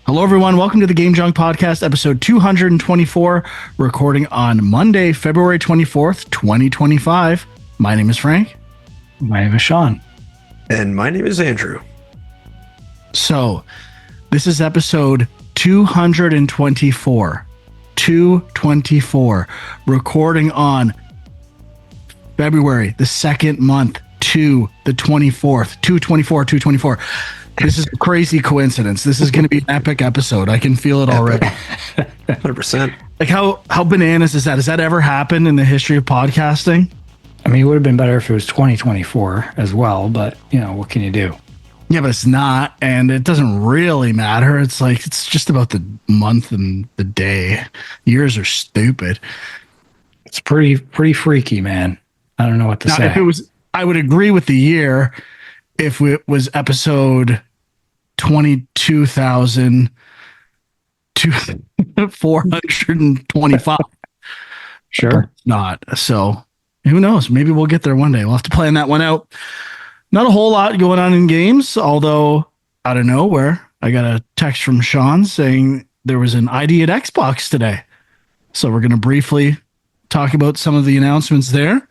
Hello, everyone. Welcome to the Game Junk Podcast, episode 224, recording on Monday, February 24th, 2025. My name is Frank. My name is Sean. And my name is Andrew. So, this is episode 224. 224. Recording on February, the second month, to the 24th. 224. This is a crazy coincidence. This is going to be an epic episode. I can feel it already. 100%. Like how bananas is that? Has that ever happened in the history of podcasting? I mean, it would have been better if it was 2024 as well, but what can you do? Yeah, but it's not, and it doesn't really matter. It's like it's just about the month and the day. Years are stupid. It's pretty freaky, man. I don't know what to say. If it was, I would agree with the year if it was episode 22,425. Sure. But it's not. So who knows? Maybe we'll get there one day. We'll have to plan that one out. Not a whole lot going on in games, although out of nowhere, I got a text from Sean saying there was an ID at Xbox today. So we're going to briefly talk about some of the announcements there,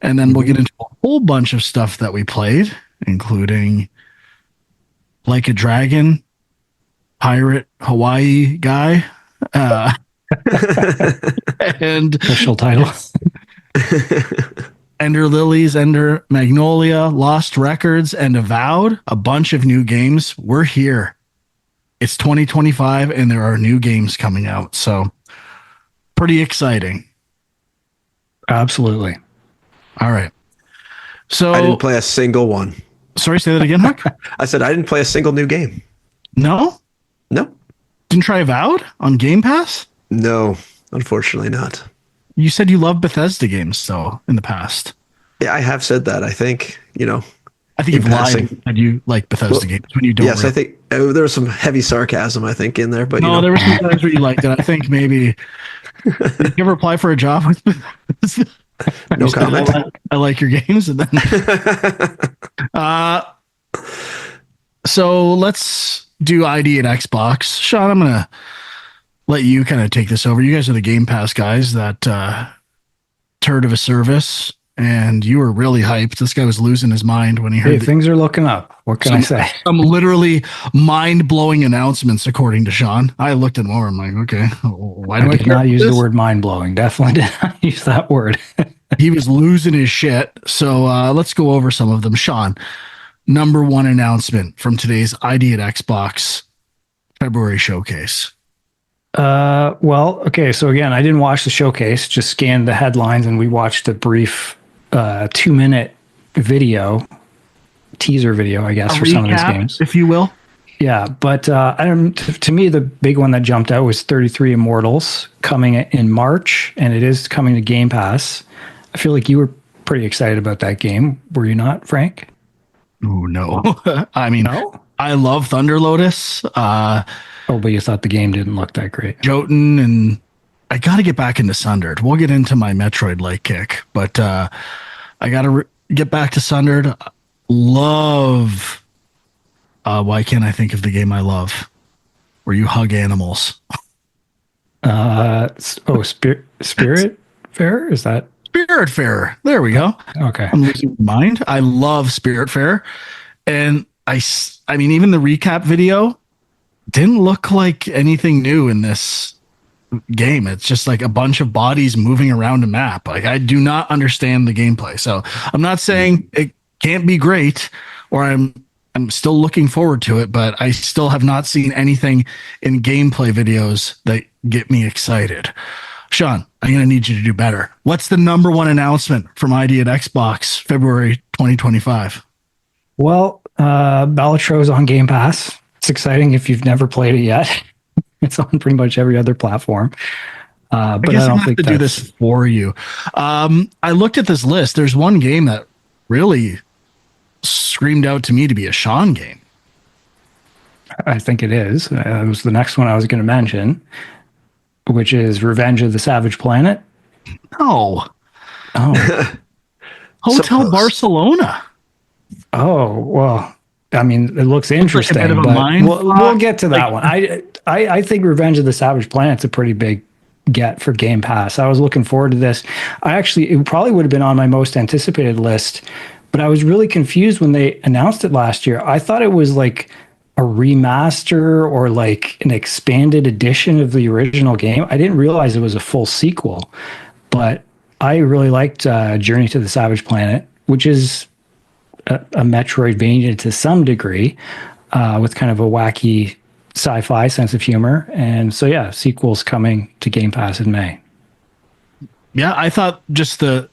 and then we'll get into a whole bunch of stuff that we played, including Like a Dragon, Pirate Hawaii guy, and official title. Ender Lilies, Ender Magnolia, Lost Records, and Avowed. A bunch of new games. We're here. It's 2025, and there are new games coming out. So pretty exciting. Absolutely. All right. So I didn't play a single one. Sorry, say that again, Huck? I said I didn't play a single new game. No? No. Didn't try Avowed on Game Pass? No, unfortunately not. You said you love Bethesda games, though, in the past. Yeah, I have said that. I think, I think you've lied and you like Bethesda games when you don't. Yes, I think there was some heavy sarcasm, I think, in there. But no, there were some times where you liked it. I think maybe. Did you ever apply for a job with Bethesda? No comment. I like your games. And then, so let's do ID at Xbox. Sean, I'm going to let you kind of take this over. You guys are the Game Pass guys that turd of a service, and you were really hyped. This guy was losing his mind when he heard things are looking up. What can I say? Some literally mind-blowing announcements, according to Sean. I looked at more. I'm like, okay, why do I did not use the word mind-blowing. Definitely did not use that word. He was losing his shit. So let's go over some of them. Sean, number one announcement from today's ID at Xbox February showcase. Well, okay. So again, I didn't watch the showcase, just scanned the headlines, and we watched a brief 2-minute video, teaser video, I guess, for some of these games, if you will. Yeah, but to me, the big one that jumped out was 33 Immortals coming in March, and it is coming to Game Pass. I feel like you were pretty excited about that game. Were you not, Frank? Oh, no. I mean, no? I love Thunder Lotus. But you thought the game didn't look that great. Jotun, and I got to get back into Sundered. We'll get into my Metroid-like kick, but I got to get back to Sundered. Love. Why can't I think of the game I love? Where you hug animals. Spirit Fair? Is that? Spiritfarer. There we go. Okay. I'm losing my mind. I love Spiritfarer. And I mean, even the recap video didn't look like anything new in this game. It's just like a bunch of bodies moving around a map. Like, I do not understand the gameplay. So I'm not saying it can't be great, or I'm still looking forward to it, but I still have not seen anything in gameplay videos that get me excited. Sean, I'm going to need you to do better. What's the number one announcement from ID at Xbox February 2025? Well, Balatro is on Game Pass. It's exciting if you've never played it yet. It's on pretty much every other platform. But I don't think to do this for you. I looked at this list. There's one game that really screamed out to me to be a Sean game. I think it is. It was the next one I was going to mention, which is Revenge of the Savage Planet. No. Oh. Hotel Barcelona. Oh, well, I mean, it looks interesting, bit of a but mind we'll fuck. get to that one. I think Revenge of the Savage Planet's a pretty big get for Game Pass. I was looking forward to this. It probably would have been on my most anticipated list, but I was really confused when they announced it last year. I thought it was like a remaster or like an expanded edition of the original game. I didn't realize it was a full sequel, but I really liked Journey to the Savage Planet, which is a Metroidvania to some degree, with kind of a wacky sci-fi sense of humor. And so, yeah, sequel's coming to Game Pass in May. Yeah, I thought just the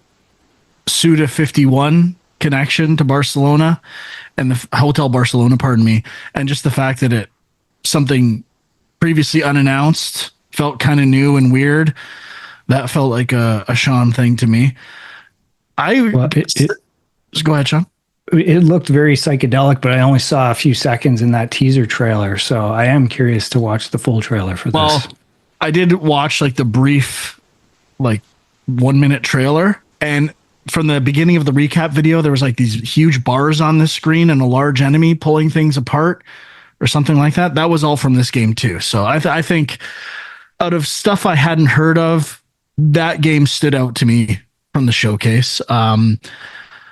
Suda 51 connection to Barcelona and the Hotel Barcelona, pardon me, and just the fact that it something previously unannounced felt kind of new and weird. That felt like a Sean thing to me. Just go ahead, Sean. It looked very psychedelic, but I only saw a few seconds in that teaser trailer, so I am curious to watch the full trailer for this. I did watch like the brief, like 1 minute trailer, and from the beginning of the recap video, there was like these huge bars on the screen and a large enemy pulling things apart or something like that. That was all from this game too. So I think out of stuff I hadn't heard of, that game stood out to me from the showcase.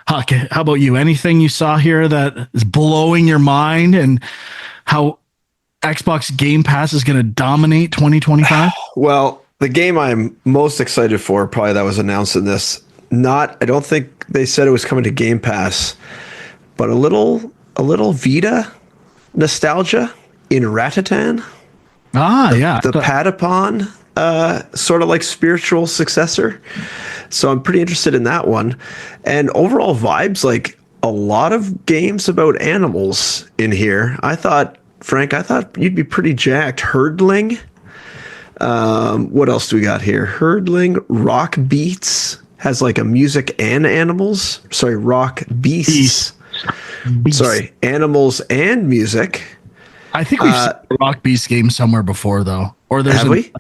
Huck, how about you? Anything you saw here that is blowing your mind, and how Xbox Game Pass is going to dominate 2025? Well, the game I'm most excited for, probably that was announced in this, I don't think they said it was coming to Game Pass, but a little Vita nostalgia in Ratatan. Yeah. The Patapon, sort of like spiritual successor. So I'm pretty interested in that one. And overall vibes, like a lot of games about animals in here. Frank, I thought you'd be pretty jacked. Herdling. What else do we got here? Herdling, Rock Beats has like a music and animals. Sorry, Rock Beasts. Sorry, animals and music. I think we've seen a Rock Beast game somewhere before, though. Or there's have we?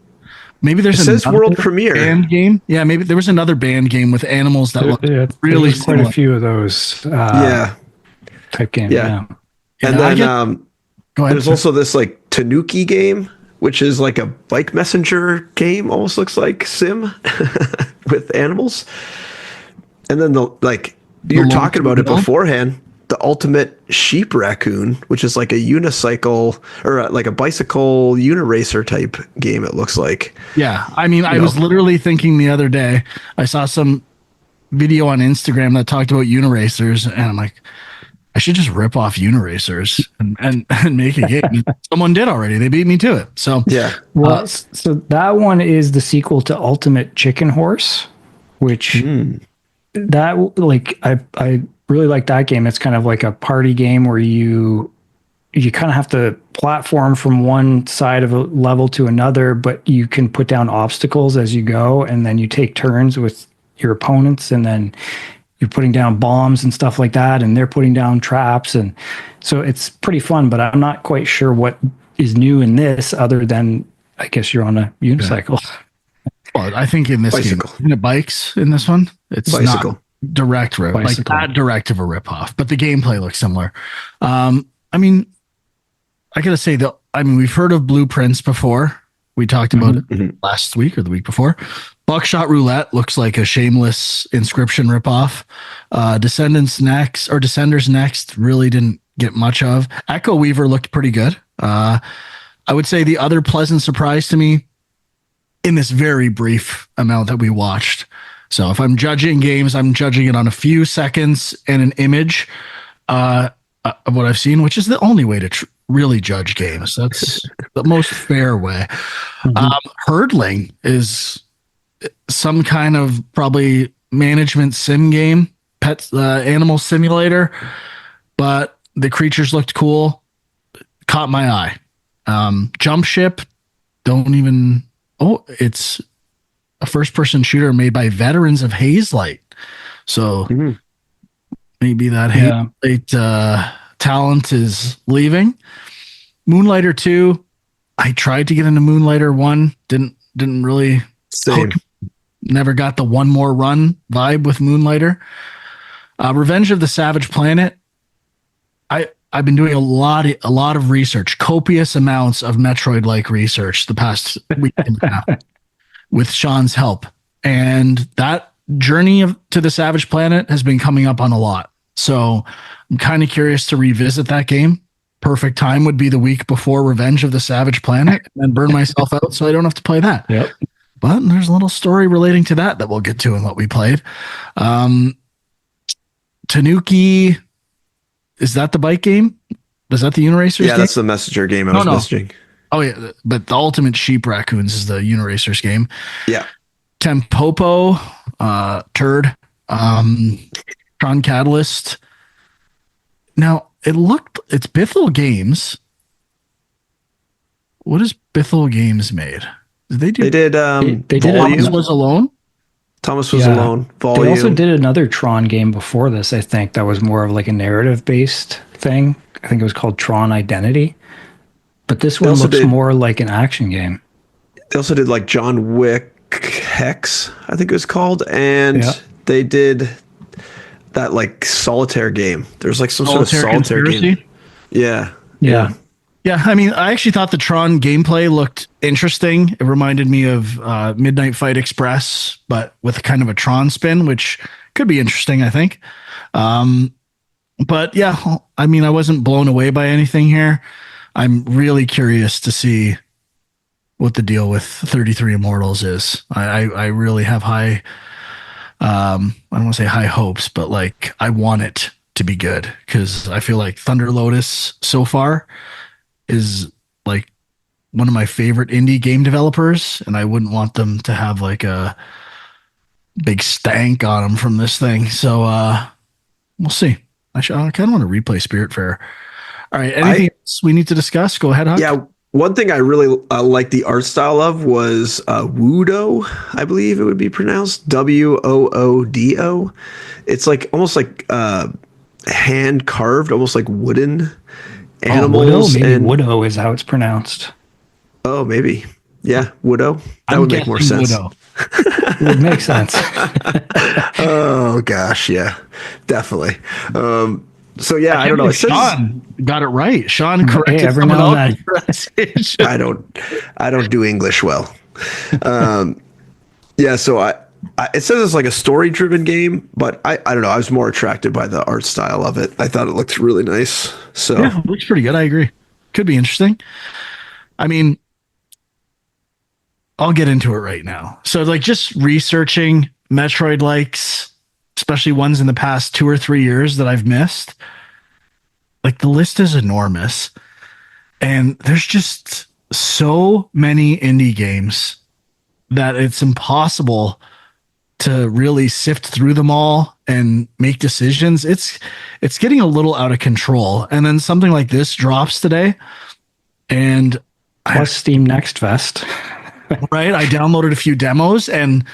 Maybe there's says world premiere band game. Yeah, maybe there was another band game with animals that look really quite similar. a few of those. Type games. Yeah. Yeah, And then go ahead. there's also this like Tanuki game, which is like a bike messenger game, almost looks like sim with animals. And then you're talking about it beforehand, the ultimate sheep raccoon, which is like a unicycle or like a bicycle uniracer type game, it looks like. Yeah, I mean, I was literally thinking the other day, I saw some video on Instagram that talked about uniracers, and I'm like, I should just rip off uniracers and make a game. Someone did already. They beat me to it. So Yeah. Well, so that one is the sequel to Ultimate Chicken Horse, which I really like that game. It's kind of like a party game where you kind of have to platform from one side of a level to another, but you can put down obstacles as you go, and then you take turns with your opponents, and then you're putting down bombs and stuff like that, and they're putting down traps, and so it's pretty fun. But I'm not quite sure what is new in this, other than I guess you're on a unicycle. Yeah. Well, I think in this Bicycle. game, isn't it bikes in this one? It's Bicycle. not direct rip, like not direct of a rip off, but the gameplay looks similar. I mean, I gotta say though, I mean, we've heard of Blueprints before. We talked about it last week or the week before. Buckshot Roulette looks like a shameless Inscription ripoff. Descenders Next really didn't get much of. Echo Weaver looked pretty good. I would say the other pleasant surprise to me in this very brief amount that we watched. So if I'm judging games, I'm judging it on a few seconds and an image of what I've seen, which is the only way to really judge games. That's the most fair way. Herdling is some kind of probably management sim game, animal simulator, but the creatures looked cool. Caught my eye. Jump Ship, it's a first-person shooter made by veterans of Hazelight. So maybe that Hazelight talent is leaving. Moonlighter 2, I tried to get into Moonlighter 1, didn't really Same. Never got the one more run vibe with Moonlighter. Revenge of the Savage Planet, I I've been doing a lot of research, copious amounts of Metroid-like research the past week and a half with Sean's help, and that journey to the Savage Planet has been coming up on a lot. So I'm kind of curious to revisit that game. Perfect time would be the week before Revenge of the Savage Planet, and burn myself out so I don't have to play that. Yep. But there's a little story relating to that we'll get to in what we played. Tanuki, is that the bike game? Is that the Uniracers game? Yeah, that's the messenger game I was messaging. Oh, yeah. But the Ultimate Sheep Raccoons is the Uniracers game. Yeah. Tempopo, Turd, Tron Catalyst. Now, it's Bithell Games. What has Bithell Games made? Did they do? They did. They did Thomas Was Alone? Thomas Was Alone. Volume. They also did another Tron game before this, I think, that was more of like a narrative-based thing. I think it was called Tron Identity. But this one looks more like an action game. They also did like John Wick Hex, I think it was called. And they did that like solitaire game. There's like some sort of solitaire game. Yeah. Yeah, I mean, I actually thought the Tron gameplay looked interesting. It reminded me of Midnight Fight Express, but with kind of a Tron spin, which could be interesting, I think. But yeah, I mean, I wasn't blown away by anything here. I'm really curious to see what the deal with 33 Immortals is. I really have high, I don't want to say high hopes, but like I want it to be good because I feel like Thunder Lotus so far is like one of my favorite indie game developers, and I wouldn't want them to have like a big stank on them from this thing. So we'll see. I kind of want to replay Spiritfarer. All right, anything else we need to discuss? Go ahead, Huck. Yeah, one thing I really like the art style of was Woodo, I believe it would be pronounced, Woodo. It's like almost like hand carved, almost like wooden animals. Maybe Woodo is how it's pronounced. Oh, maybe. Yeah, Woodo. That would make more sense. It would make sense. Oh gosh, yeah, definitely. So yeah, I don't know. Sean got it right. Sean corrected every now and then. I don't do English well. Yeah, so it says it's like a story-driven game, but I don't know. I was more attracted by the art style of it. I thought it looked really nice. So yeah, it looks pretty good. I agree. Could be interesting. I mean, I'll get into it right now. So like just researching Metroid likes, especially ones in the past 2 or 3 years that I've missed. Like the list is enormous. And there's just so many indie games that it's impossible to really sift through them all and make decisions. It's getting a little out of control. And then something like this drops today. And plus Steam Next Fest. Right. I downloaded a few demos and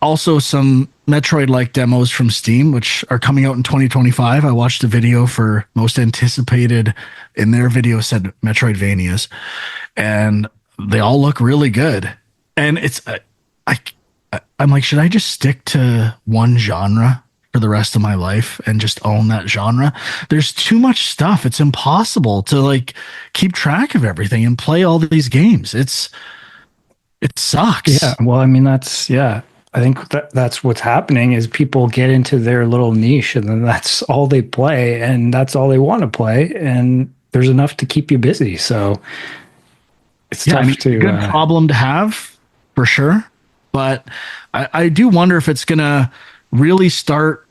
also some Metroid-like demos from Steam, which are coming out in 2025. I watched a video for most anticipated, and their video said Metroidvanias, and they all look really good. And it's, I'm like, should I just stick to one genre for the rest of my life and just own that genre? There's too much stuff. It's impossible to like keep track of everything and play all these games. It sucks. Yeah. Well, I mean, I think that's what's happening is people get into their little niche and then that's all they play and that's all they want to play. And there's enough to keep you busy. So it's tough to. Good problem to have for sure. But I do wonder if it's going to really start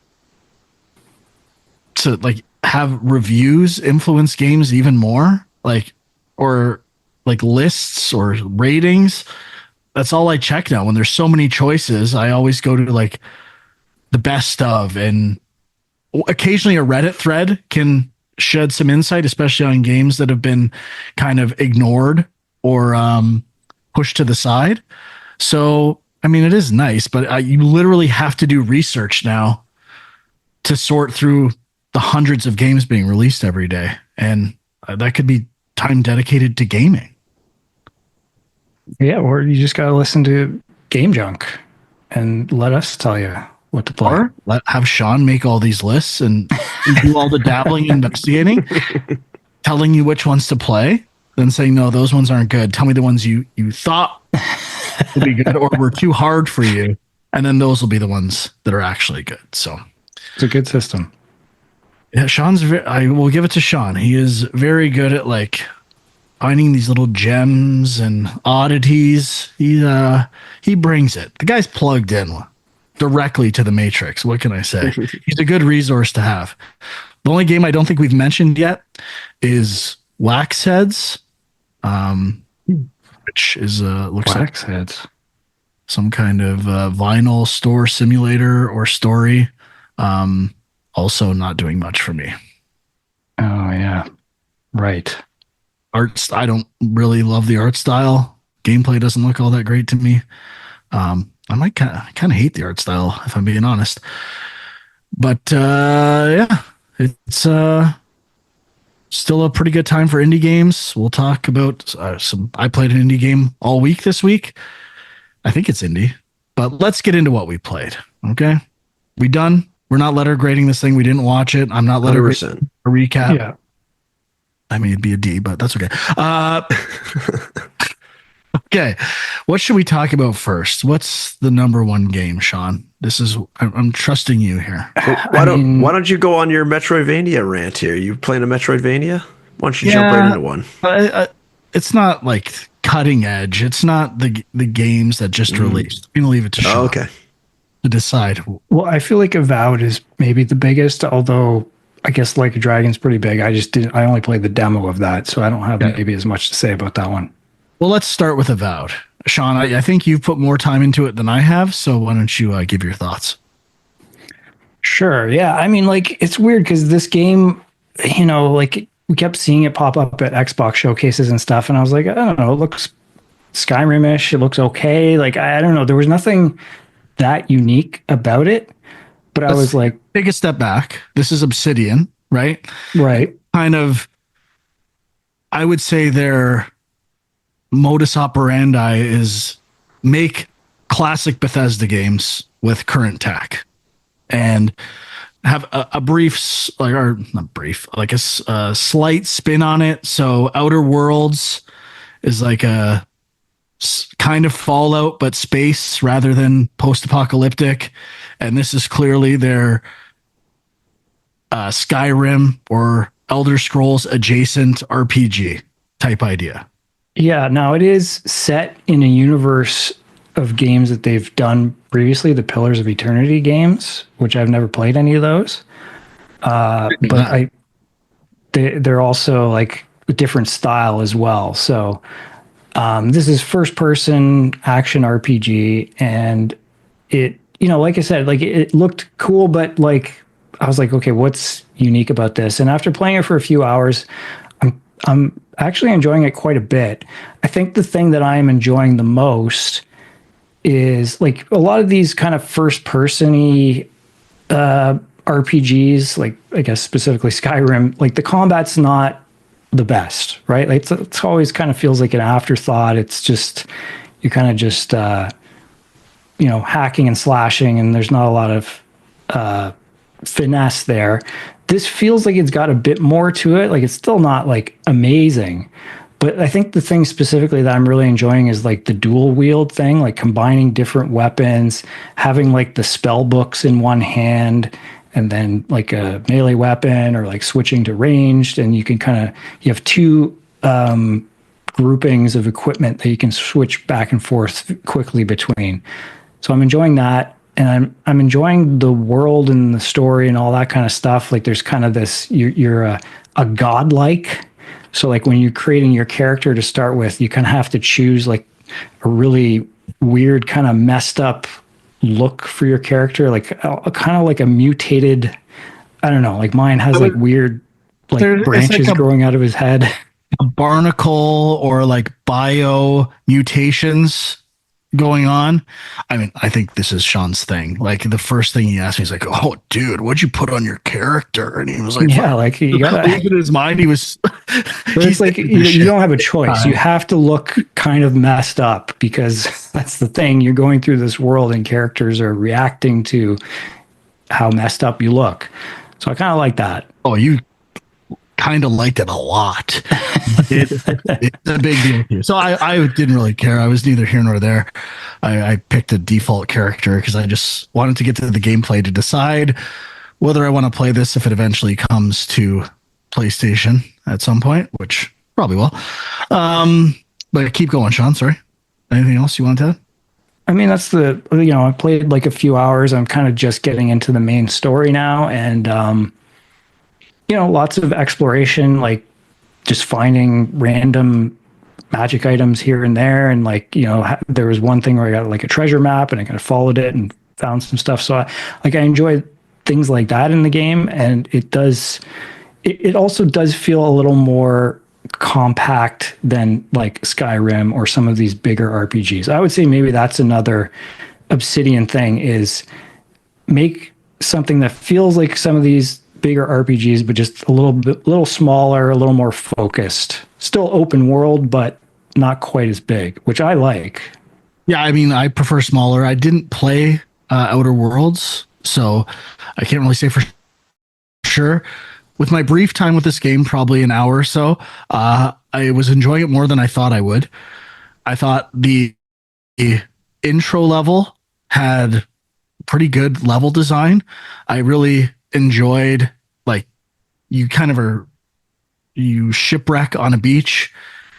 to like have reviews influence games even more, like, or like lists or ratings. That's all I check now. When there's so many choices, I always go to like the best of, and occasionally a Reddit thread can shed some insight, especially on games that have been kind of ignored or pushed to the side. So, I mean, it is nice, but you literally have to do research now to sort through the hundreds of games being released every day. And that could be time dedicated to gaming. Yeah, or you just got to listen to Game Junk and let us tell you what to play. Or have Sean make all these lists and do all the dabbling and investigating, telling you which ones to play, then saying, no, those ones aren't good. Tell me the ones you thought would be good or were too hard for you. And then those will be the ones that are actually good. So it's a good system. Yeah, I will give it to Sean. He is very good at like finding these little gems and oddities. He brings it. The guy's plugged in directly to the Matrix. What can I say? He's a good resource to have. The only game I don't think we've mentioned yet is Wax Heads, which is looks Wax like Heads, some kind of vinyl store simulator or story. Also not doing much for me. Oh yeah, right. Arts, I don't really love the art style. Gameplay doesn't look all that great to me. I might kind of hate the art style if I'm being honest. But yeah, it's still a pretty good time for indie games. We'll talk about some. I played an indie game all week this week. I think it's indie, but let's get into what we played. Okay, we done. We're not letter grading this thing. We didn't watch it. I'm not letter grading a recap. Yeah. I mean, it'd be a D, but that's okay. Okay, what should we talk about first? What's the number one game, Sean? I'm trusting you here. Why don't you go on your Metroidvania rant here? You playing a Metroidvania? Why don't you jump right into one? It's not like cutting edge. It's not the games that just released. I'm gonna leave it to Sean. Okay. To decide. Well, I feel like Avowed is maybe the biggest, although I guess Like a Dragon's pretty big. I only played the demo of that, so I don't have maybe as much to say about that one. Well, let's start with Avowed. Sean, I think you've put more time into it than I have, so why don't you give your thoughts? Sure. Yeah. I mean, like, it's weird because this game, like we kept seeing it pop up at Xbox showcases and stuff, and I was like, I don't know, it looks Skyrim-ish. It looks okay. Like, I don't know. There was nothing that unique about it, but I was like, take a step back. This is Obsidian, right? Right. Kind of, I would say their modus operandi is make classic Bethesda games with current tech and have a brief, or not brief, like a slight spin on it. So Outer Worlds is like a kind of Fallout, but space rather than post-apocalyptic. And this is clearly their Skyrim or Elder Scrolls adjacent RPG type idea. Yeah, no, it is set in a universe of games that they've done previously, the Pillars of Eternity games, which I've never played any of those. But they're also like a different style as well. So this is first person action RPG, and it, like I said, like it looked cool, but like I was like, okay, what's unique about this? And after playing it for a few hours, I'm actually enjoying it quite a bit. I think the thing that I am enjoying the most is like a lot of these kind of first person-y RPGs, like I guess specifically Skyrim, like the combat's not the best, right? Like it's always kind of feels like an afterthought. It's just, you're kind of just, hacking and slashing, and there's not a lot of finesse there. This feels like it's got a bit more to it. Like it's still not like amazing, but I think the thing specifically that I'm really enjoying is like the dual wield thing, like combining different weapons, having like the spell books in one hand and then like a melee weapon, or like switching to ranged, and you can you have two groupings of equipment that you can switch back and forth quickly between. So I'm enjoying that. And I'm enjoying the world and the story and all that kind of stuff. Like there's kind of this, you're a godlike. So like when you're creating your character to start with, you kind of have to choose like a really weird kind of messed up look for your character, like a kind of like a mutated, I don't know, like mine has like weird like branches like growing out of his head. A barnacle or like bio mutations going on. I mean, I think this is Sean's thing. Like the first thing he asked me, he's like, "Oh, dude, what'd you put on your character?" And he was like, Yeah, like you gotta. in his mind, he was. But it's like you don't have a choice. You Uh, have to look kind of messed up because that's the thing. You're going through this world and characters are reacting to how messed up you look. So I kind of like that. Oh, you kind of liked it a lot. It's a big deal here. So I didn't really care. I was neither here nor there. I picked a default character because I just wanted to get to the gameplay to decide whether I want to play this if it eventually comes to PlayStation at some point, which probably will. But keep going, Sean. Sorry. Anything else you want to add? I mean, that's I played like a few hours. I'm kind of just getting into the main story now. And, lots of exploration, like just finding random magic items here and there. And like, there was one thing where I got like a treasure map and I kind of followed it and found some stuff. So I enjoy things like that in the game. And it also does feel a little more compact than like Skyrim or some of these bigger RPGs. I would say maybe that's another Obsidian thing is make something that feels like some of these bigger RPGs, but just a little smaller, a little more focused. Still open world, but not quite as big, which I like. Yeah, I mean, I prefer smaller. I didn't play Outer Worlds, so I can't really say for sure. With my brief time with this game, probably an hour or so, I was enjoying it more than I thought I would. I thought the intro level had pretty good level design. I really enjoyed, like, you shipwreck on a beach,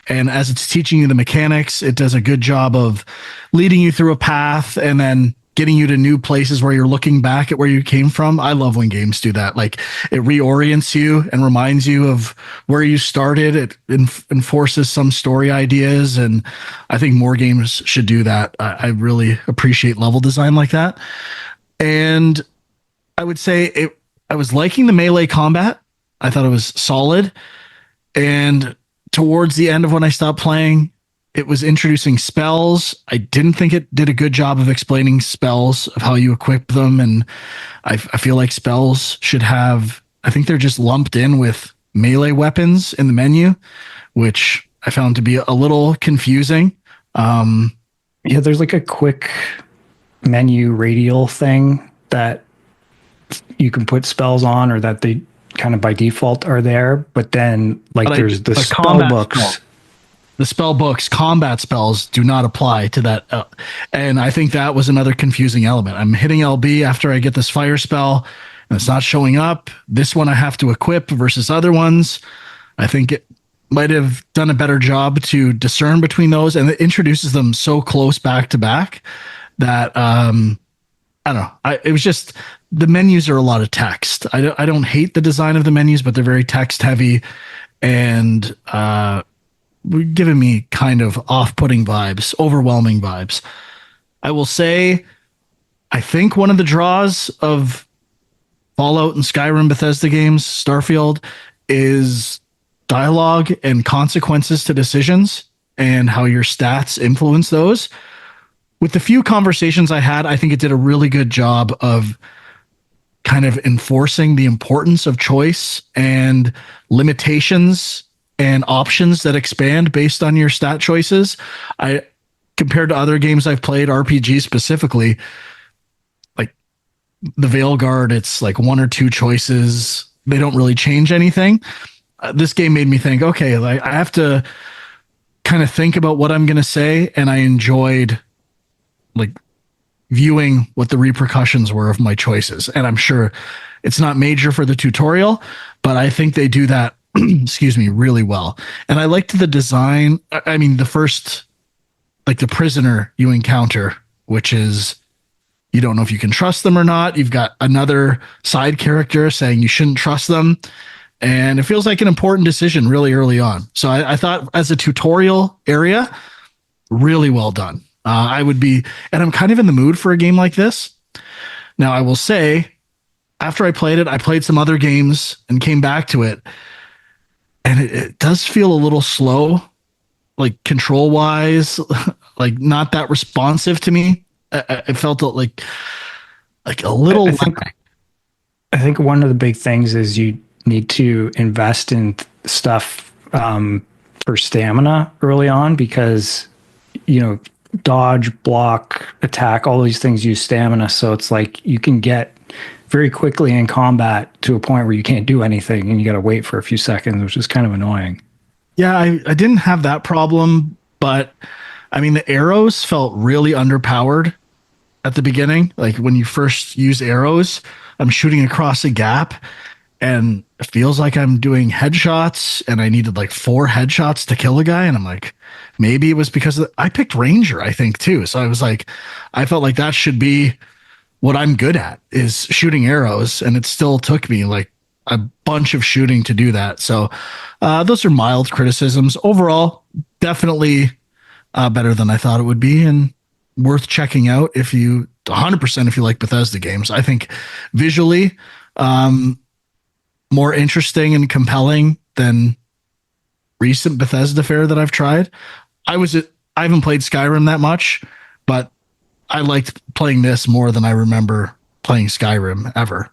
and as it's teaching you the mechanics, it does a good job of leading you through a path and then getting you to new places where you're looking back at where you came from. I love when games do that. Like it reorients you and reminds you of where you started. It enforces some story ideas. And I think more games should do that. I really appreciate level design like that. And I would say I was liking the melee combat. I thought it was solid. And towards the end of when I stopped playing, it was introducing spells. I didn't think it did a good job of explaining spells, of how you equip them. And I feel like spells should have, I think they're just lumped in with melee weapons in the menu, which I found to be a little confusing. Yeah, there's like a quick menu radial thing that you can put spells on, or that they kind of by default are there. But then there's the spell books. The spell books, combat spells do not apply to that. And I think that was another confusing element. I'm hitting LB after I get this fire spell and it's not showing up. This one I have to equip versus other ones. I think it might have done a better job to discern between those, and it introduces them so close back to back that I don't know. It was just, the menus are a lot of text. I don't hate the design of the menus, but they're very text heavy and giving me kind of off-putting vibes, overwhelming vibes. I will say, I think one of the draws of Fallout and Skyrim Bethesda games, Starfield, is dialogue and consequences to decisions and how your stats influence those. With the few conversations I had, I think it did a really good job of kind of enforcing the importance of choice and limitations and options that expand based on your stat choices. Compared to other games I've played, RPGs specifically, like the Veilguard, it's like one or two choices. They don't really change anything. This game made me think, okay, like I have to kind of think about what I'm going to say. And I enjoyed like viewing what the repercussions were of my choices. And I'm sure it's not major for the tutorial, but I think they do that excuse me, really well. And I liked the design. I mean, the first, like the prisoner you encounter, which is, you don't know if you can trust them or not. You've got another side character saying you shouldn't trust them. And it feels like an important decision really early on. So I thought as a tutorial area, really well done. I would be, and I'm kind of in the mood for a game like this. Now, I will say, after I played it, I played some other games and came back to it. And it does feel a little slow. like control wise, like not that responsive to me. I felt like a little. I think one of the big things is you need to invest in stuff for stamina early on because, dodge, block, attack, all these things use stamina. So it's like you can get very quickly in combat to a point where you can't do anything and you got to wait for a few seconds, which is kind of annoying. Yeah, I didn't have that problem, but I mean, the arrows felt really underpowered at the beginning. Like when you first use arrows, I'm shooting across a gap and it feels like I'm doing headshots and I needed like 4 headshots to kill a guy. And I'm like, maybe it was because I picked Ranger, I think, too. So I was like, I felt like that should be what I'm good at is shooting arrows. And it still took me like a bunch of shooting to do that. So those are mild criticisms. Overall, definitely better than I thought it would be and worth checking out if you 100% if you like Bethesda games. I think visually more interesting and compelling than recent Bethesda fare that I've tried. I haven't played Skyrim that much, but I liked playing this more than I remember playing Skyrim ever.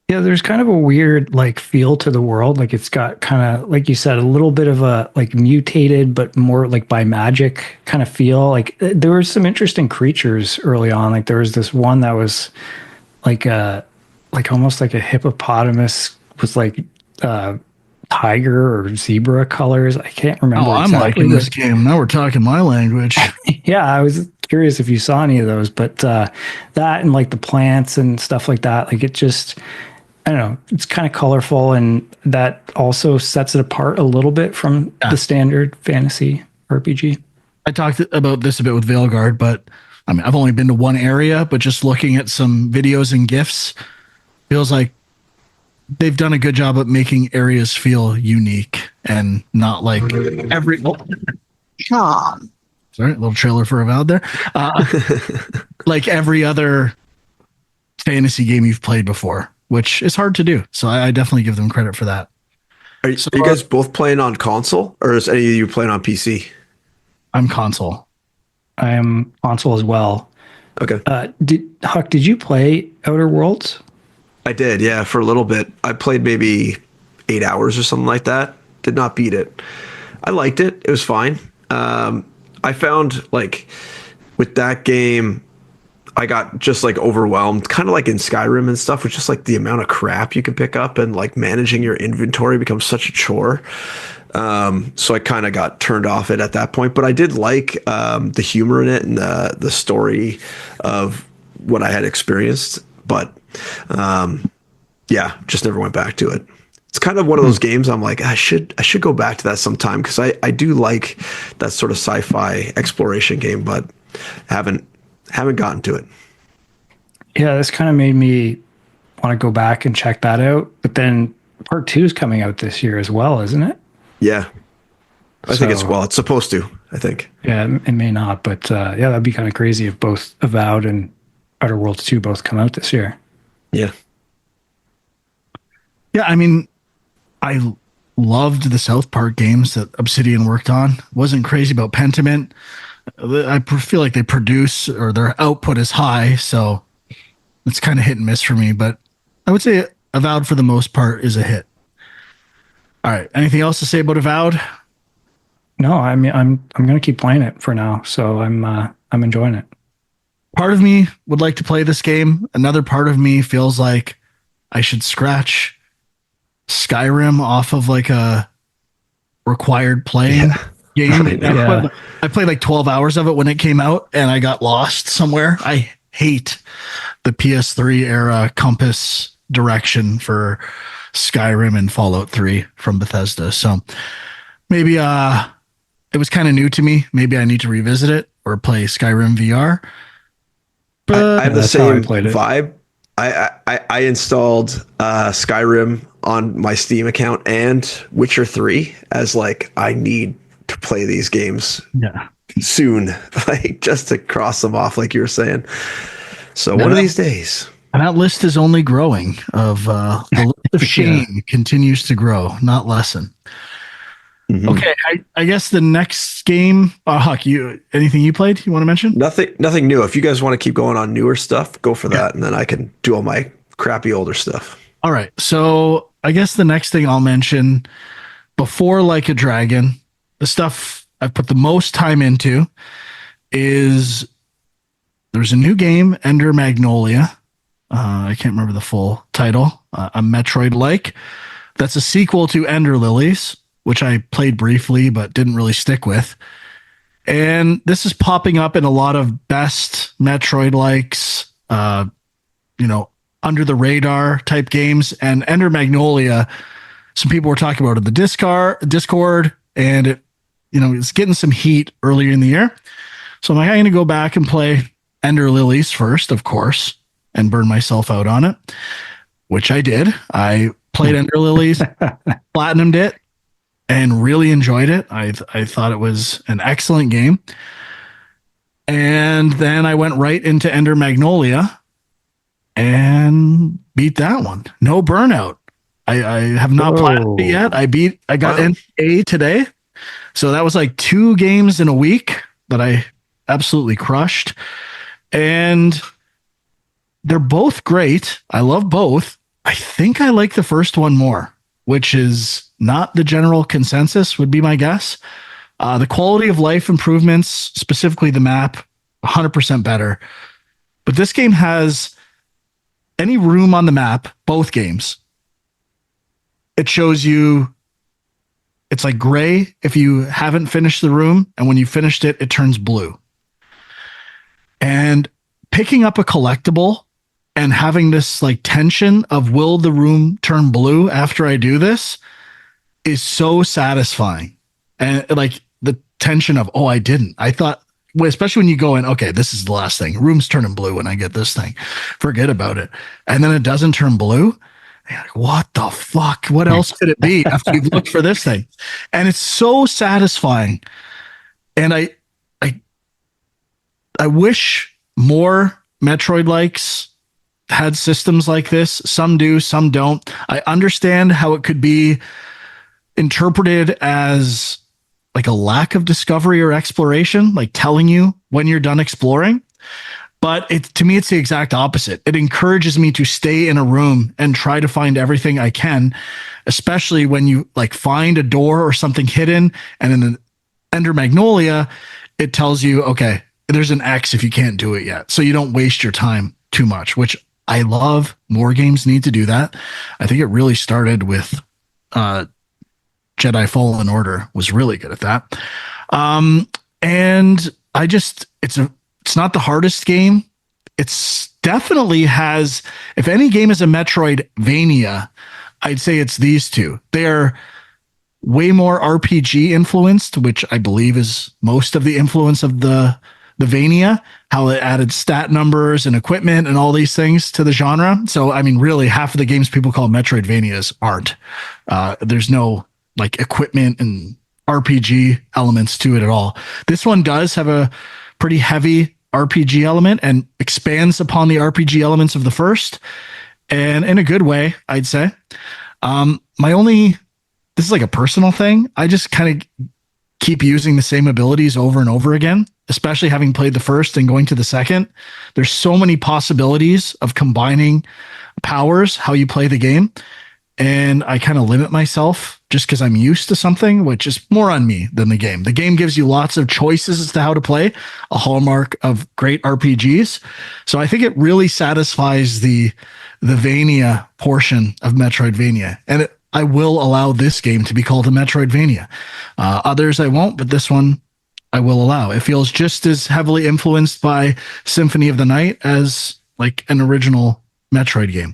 Yeah, there's kind of a weird like feel to the world. Like it's got kind of, like you said, a little bit of a like mutated, but more like by magic kind of feel. Like there were some interesting creatures early on. Like there was this one that was like almost like a hippopotamus with like tiger or zebra colors. I can't remember. Oh, I'm liking this game. Now we're talking my language. Yeah, I was curious if you saw any of those, but that and like the plants and stuff like that, like it just, I don't know, it's kind of colorful and that also sets it apart a little bit from the standard fantasy RPG. I talked about this a bit with Veilguard, but I mean, I've only been to one area, but just looking at some videos and GIFs, feels like they've done a good job at making areas feel unique and not like every. Sorry, a little trailer for Avowed there. Like every other fantasy game you've played before, which is hard to do. So I definitely give them credit for that. Are you guys both playing on console, or is any of you playing on PC? I'm console. I am console as well. Okay. Did you play Outer Worlds? I did, yeah, for a little bit. I played maybe 8 hours or something like that. Did not beat it. I liked it. It was fine. I found like with that game, I got just like overwhelmed, kind of like in Skyrim and stuff, with just like the amount of crap you can pick up and like managing your inventory becomes such a chore. So I kind of got turned off it at that point, but I did like the humor in it and the story of what I had experienced. But yeah, just never went back to it. It's kind of one of those games I'm like, I should go back to that sometime because I do like that sort of sci-fi exploration game, but haven't gotten to it. Yeah, this kind of made me want to go back and check that out. But then part 2 is coming out this year as well, isn't it? Yeah. I think it's supposed to, I think. Yeah, it may not, but yeah, that'd be kind of crazy if both Avowed and Outer Worlds 2 both come out this year. Yeah. Yeah, I mean, I loved the South Park games that Obsidian worked on. Wasn't crazy about Pentiment. I feel like they produce or their output is high, so it's kind of hit and miss for me. But I would say Avowed for the most part is a hit. All right, anything else to say about Avowed? No, I mean I'm gonna keep playing it for now, so I'm enjoying it. Part of me would like to play this game. Another part of me feels like I should scratch Skyrim off of like a required playing game. I played like 12 hours of it when it came out and I got lost somewhere. I hate the PS3 era compass direction for Skyrim and Fallout 3 from Bethesda. So maybe it was kind of new to me. Maybe I need to revisit it or play Skyrim VR. But I have the same vibe. I installed Skyrim on my Steam account and Witcher 3 as like I need to play these games soon, like just to cross them off, like you were saying. So one of these days. And that list is only growing. The list of shame continues to grow, not lessen. Mhm. Okay, I guess the next game, Huck, anything you played you want to mention? Nothing new. If you guys want to keep going on newer stuff, go for Okay. that, and then I can do all my crappy older stuff. All right. So I guess the next thing I'll mention before Like a Dragon, the stuff I've put the most time into is there's a new game, Ender Magnolia. I can't remember the full title. A Metroid like. That's a sequel to Ender Lilies, which I played briefly but didn't really stick with. And this is popping up in a lot of best Metroid likes, under the radar type games. And Ender Magnolia, some people were talking about it in the Discord, and it's getting some heat earlier in the year. So I'm like, I'm going to go back and play Ender Lilies first, of course, and burn myself out on it, which I did. I played Ender Lilies, platinumed it, and really enjoyed it. I thought it was an excellent game. And then I went right into Ender Magnolia and beat that one. No burnout. I have not platinumed it yet. I got NA today. So that was like 2 games in a week that I absolutely crushed. And they're both great. I love both. I think I like the first one more, which is not the general consensus, would be my guess. The quality of life improvements, specifically the map, 100% better. But this game has any room on the map, both games. It shows you it's like gray if you haven't finished the room, and when you finished it, it turns blue. And picking up a collectible and having this like tension of will the room turn blue after I do this is so satisfying. And like the tension of, oh, I didn't. I thought, especially when you go in, okay, this is the last thing. Room's turning blue when I get this thing. Forget about it. And then it doesn't turn blue. And you're like, what the fuck? What else could it be after you've looked for this thing? And it's so satisfying. And I wish more Metroid likes had systems like this. Some do, some don't. I understand how it could be interpreted as like a lack of discovery or exploration, like telling you when you're done exploring. But to me, it's the exact opposite. It encourages me to stay in a room and try to find everything I can, especially when you like find a door or something hidden. And in the Ender Magnolia, it tells you, okay, there's an X if you can't do it yet. So you don't waste your time too much, which I love. More games need to do that. I think it really started with Jedi Fallen Order was really good at that. And it's not the hardest game. It's definitely has, if any game is a Metroidvania, I'd say it's these two. They are way more RPG influenced, which I believe is most of the influence of the Vania, how it added stat numbers and equipment and all these things to the genre. So, I mean, really half of the games people call Metroidvanias aren't. There's no like equipment and RPG elements to it at all. This one does have a pretty heavy RPG element and expands upon the RPG elements of the first, and in a good way, I'd say. This is like a personal thing. I just kind of keep using the same abilities over and over again, especially having played the first and going to the second. There's so many possibilities of combining powers, how you play the game. And I kind of limit myself just because I'm used to something, which is more on me than the game. The game gives you lots of choices as to how to play, a hallmark of great RPGs. So I think it really satisfies the Vania portion of Metroidvania. And I will allow this game to be called a Metroidvania. Others I won't, but this one I will allow. It feels just as heavily influenced by Symphony of the Night as like an original Metroid game.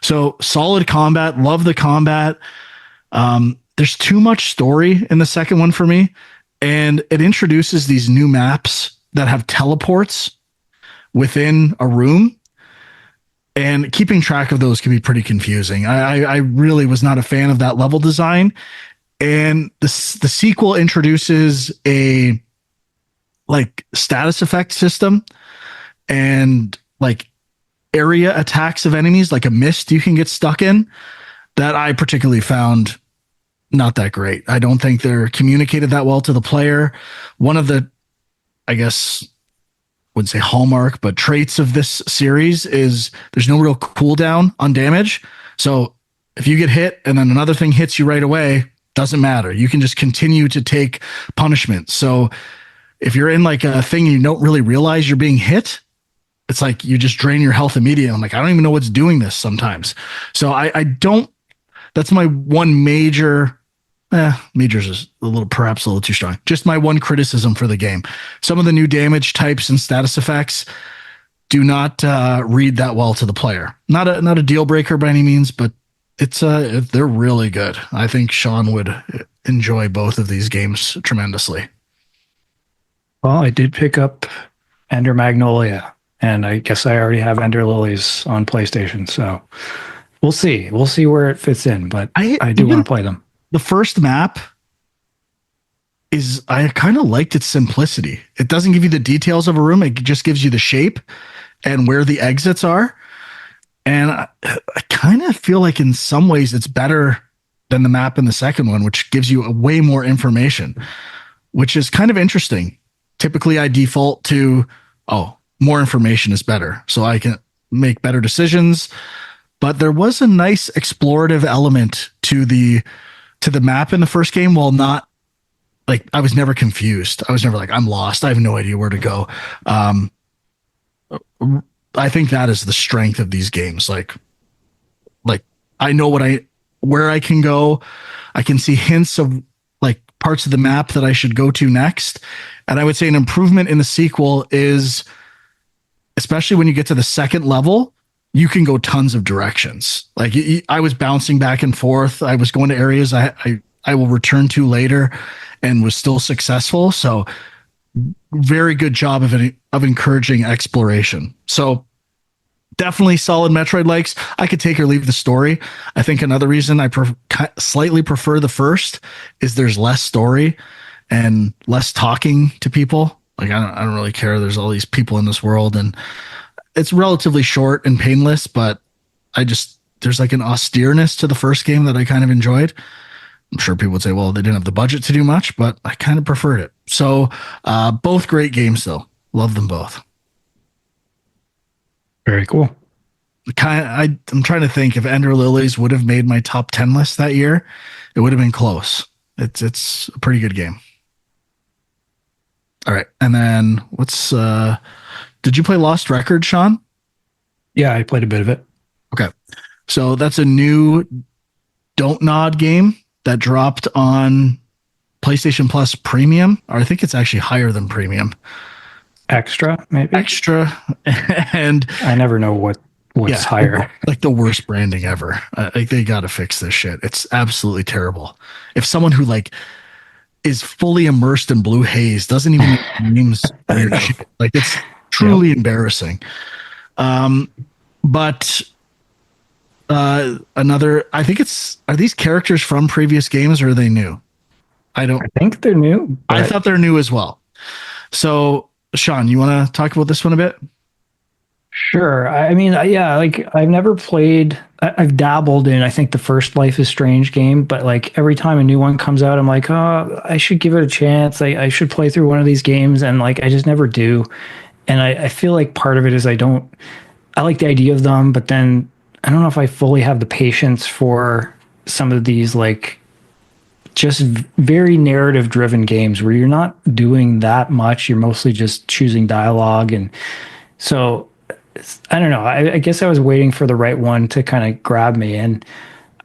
So solid combat, love the combat. There's too much story in the second one for me, and it introduces these new maps that have teleports within a room, and keeping track of those can be pretty confusing. I really was not a fan of that level design, and the sequel introduces a like status effect system and like area attacks of enemies, like a mist you can get stuck in, that I particularly found not that great. I don't think they're communicated that well to the player. One of the, I guess, wouldn't say hallmark, but traits of this series is there's no real cooldown on damage. So if you get hit and then another thing hits you right away, doesn't matter. You can just continue to take punishment. So if you're in like a thing and you don't really realize you're being hit, it's like you just drain your health immediately. I'm like, I don't even know what's doing this sometimes. So I don't, that's my one major, majors is perhaps a little too strong. Just my one criticism for the game. Some of the new damage types and status effects do not read that well to the player. Not a deal breaker by any means, but they're really good. I think Sean would enjoy both of these games tremendously. Well, I did pick up Ender Magnolia, and I guess I already have Ender Lilies on PlayStation. So we'll see. We'll see where it fits in, but I do want to play them. The first map I kind of liked its simplicity. It doesn't give you the details of a room. It just gives you the shape and where the exits are. And I kind of feel like in some ways it's better than the map in the second one, which gives you way more information, which is kind of interesting. Typically I default to, more information is better, so I can make better decisions. But there was a nice explorative element to the map in the first game, while not like I was never confused. I was never like, I'm lost. I have no idea where to go. I think that is the strength of these games. Like I know where I can go. I can see hints of like parts of the map that I should go to next. And I would say an improvement in the sequel is, especially when you get to the second level, you can go tons of directions. Like I was bouncing back and forth. I was going to areas I will return to later and was still successful. So very good job of encouraging exploration. So definitely solid Metroid likes. I could take or leave the story. I think another reason I slightly prefer the first is there's less story and less talking to people. Like I don't really care. There's all these people in this world and it's relatively short and painless, but there's like an austereness to the first game that I kind of enjoyed. I'm sure people would say, well, they didn't have the budget to do much, but I kind of preferred it. So both great games though. Love them both. Very cool. I'm trying to think if Ender Lilies would have made my top 10 list that year, it would have been close. It's a pretty good game. All right. And then did you play Lost Record, Sean? Yeah, I played a bit of it. Okay. So that's a new Don't Nod game that dropped on PlayStation Plus Premium, or I think it's actually higher than Premium. Extra, maybe? Extra. And I never know what's higher. Like the worst branding ever. Like they got to fix this shit. It's absolutely terrible. If someone who like is fully immersed in blue haze doesn't even make names, like it's truly embarrassing. But I think are these characters from previous games or are they new? I think they're new. I thought they're new as well. So Sean, you want to talk about this one a bit? Sure. I mean, yeah, like I've never played, I've dabbled in, I think the first Life is Strange game, but like every time a new one comes out, I'm like, oh, I should give it a chance. I should play through one of these games. And like, I just never do. And I feel like part of it is I like the idea of them, but then I don't know if I fully have the patience for some of these like just very narrative driven games where you're not doing that much. You're mostly just choosing dialogue. And so I don't know. I guess I was waiting for the right one to kind of grab me. And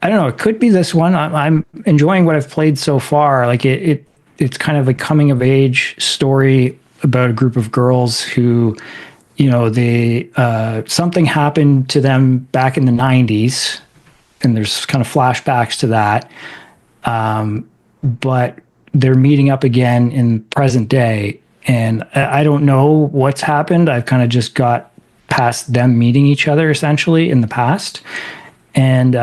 I don't know, it could be this one. I'm enjoying what I've played so far. Like it's kind of a coming of age story about a group of girls who, they something happened to them back in the 90s, and there's kind of flashbacks to that. But they're meeting up again in present day, and I don't know what's happened. I've kind of just got past them meeting each other essentially in the past, and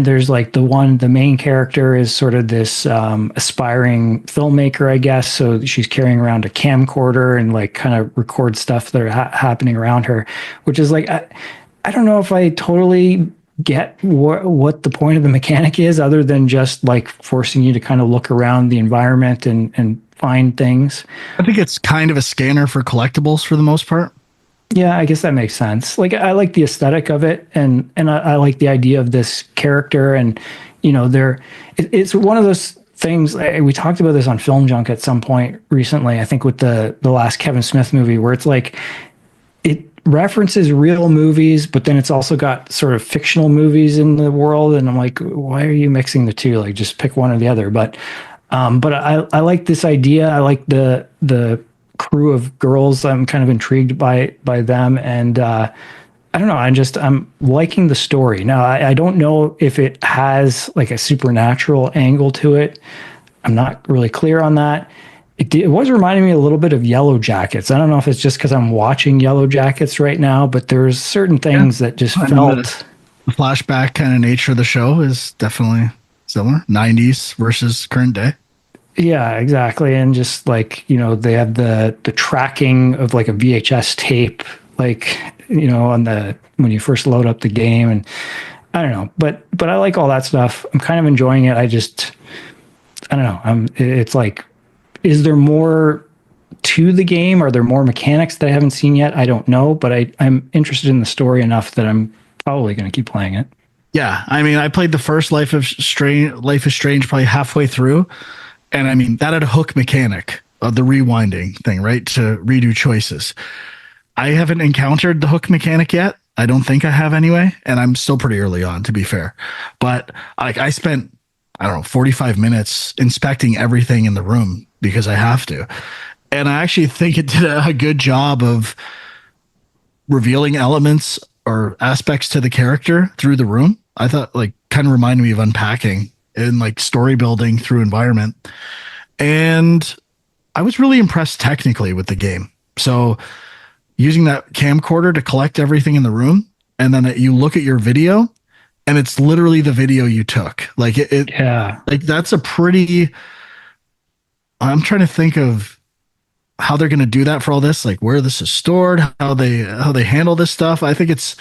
there's like the main character is sort of this aspiring filmmaker, I guess. So she's carrying around a camcorder and like kind of records stuff that are happening around her, which is like I don't know if I totally get what the point of the mechanic is, other than just like forcing you to kind of look around the environment and find things. I think it's kind of a scanner for collectibles for the most part. Yeah, I guess that makes sense. Like I like the aesthetic of it, and I like the idea of this character, and it's one of those things. We talked about this on Film Junk at some point recently. I think with the last Kevin Smith movie, where it's like it references real movies, but then it's also got sort of fictional movies in the world, and I'm like, why are you mixing the two? Like, just pick one or the other. But I like this idea. I like the crew of girls. I'm kind of intrigued by them, and I don't know. I'm liking the story. Now I don't know if it has like a supernatural angle to it. I'm not really clear on that. It was reminding me a little bit of Yellow Jackets. I don't know if it's just because I'm watching Yellow Jackets right now, but there's certain things that just felt. The flashback kind of nature of the show is definitely similar. 90s versus current day. Yeah, exactly. And just like, they have the tracking of like a VHS tape, like, on when you first load up the game. And I don't know, but I like all that stuff. I'm kind of enjoying it. I don't know. It's like, is there more to the game? Are there more mechanics that I haven't seen yet? I don't know, but I'm interested in the story enough that I'm probably going to keep playing it. Yeah. I mean, I played the first Life is Strange probably halfway through. And I mean, that had a hook mechanic of the rewinding thing, right? To redo choices. I haven't encountered the hook mechanic yet. I don't think I have anyway. And I'm still pretty early on, to be fair. But like I spent, I don't know, 45 minutes inspecting everything in the room because I have to. And I actually think it did a good job of revealing elements or aspects to the character through the room. I thought like kind of reminded me of unpacking and like story building through environment. And I was really impressed technically with the game. So using that camcorder to collect everything in the room, and then you look at your video and it's literally the video you took. Like yeah, like that's a pretty, I'm trying to think of how they're going to do that for all this, like where this is stored, how they handle this stuff. I think it's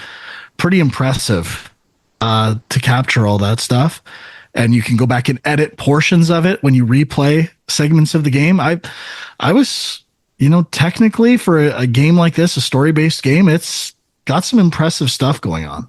pretty impressive to capture all that stuff. And you can go back and edit portions of it when you replay segments of the game. I was, technically for a game like this, a story-based game, it's got some impressive stuff going on.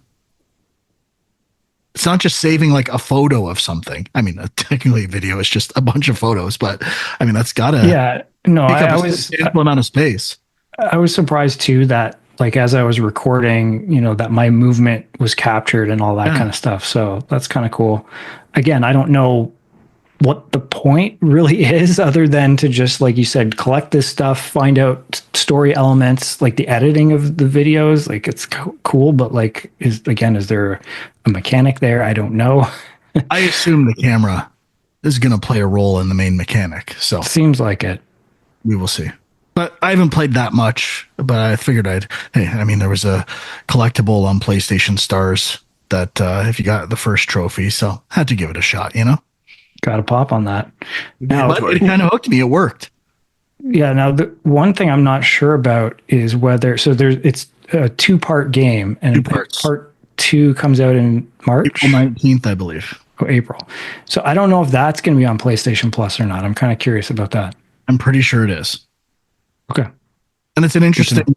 It's not just saving like a photo of something. I mean, technically a video is just a bunch of photos, but I mean, that's got to take up a substantial amount of space. I was surprised too that like as I was recording, that my movement was captured and all that kind of stuff. So that's kind of cool. Again, I don't know what the point really is other than to just, like you said, collect this stuff, find out story elements, like the editing of the videos. Like it's cool, but like, is there a mechanic there? I don't know. I assume the camera is going to play a role in the main mechanic. So seems like it. We will see. But I haven't played that much, but I figured there was a collectible on PlayStation Stars that if you got the first trophy, so had to give it a shot, Got to pop on that. Now, but it kind of hooked me. It worked. Yeah. Now, the one thing I'm not sure about is whether, it's a 2-part game, and part 2 comes out in March? April 19th, I believe. Oh, April. So I don't know if that's going to be on PlayStation Plus or not. I'm kind of curious about that. I'm pretty sure it is. Okay. And it's an interesting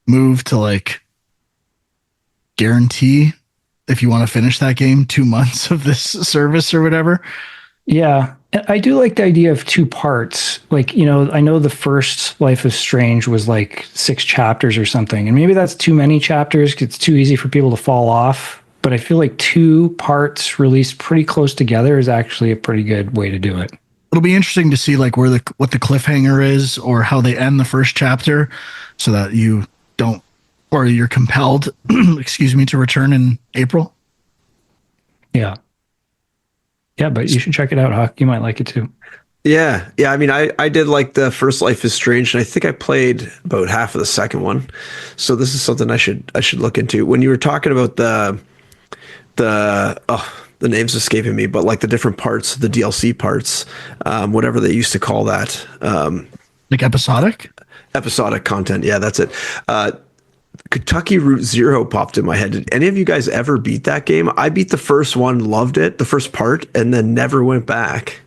move to like guarantee, if you want to finish that game, 2 months of this service or whatever. Yeah. I do like the idea of 2 parts. Like, I know the first Life is Strange was like 6 chapters or something. And maybe that's too many chapters because it's too easy for people to fall off. But I feel like 2 parts released pretty close together is actually a pretty good way to do it. It'll be interesting to see like what the cliffhanger is or how they end the first chapter so that you don't, or you're compelled, to return in April. Yeah. Yeah, but you should check it out, Huck. You might like it too. Yeah. I mean, I did like the first Life is Strange, and I think I played about half of the second one. So this is something I should look into. When you were talking about the name's escaping me, but like the different parts, the DLC parts, whatever they used to call that. Like episodic Episodic content. Yeah, that's it. Kentucky Route Zero popped in my head. Did any of you guys ever beat that game? I beat the first one, loved it, the first part, and then never went back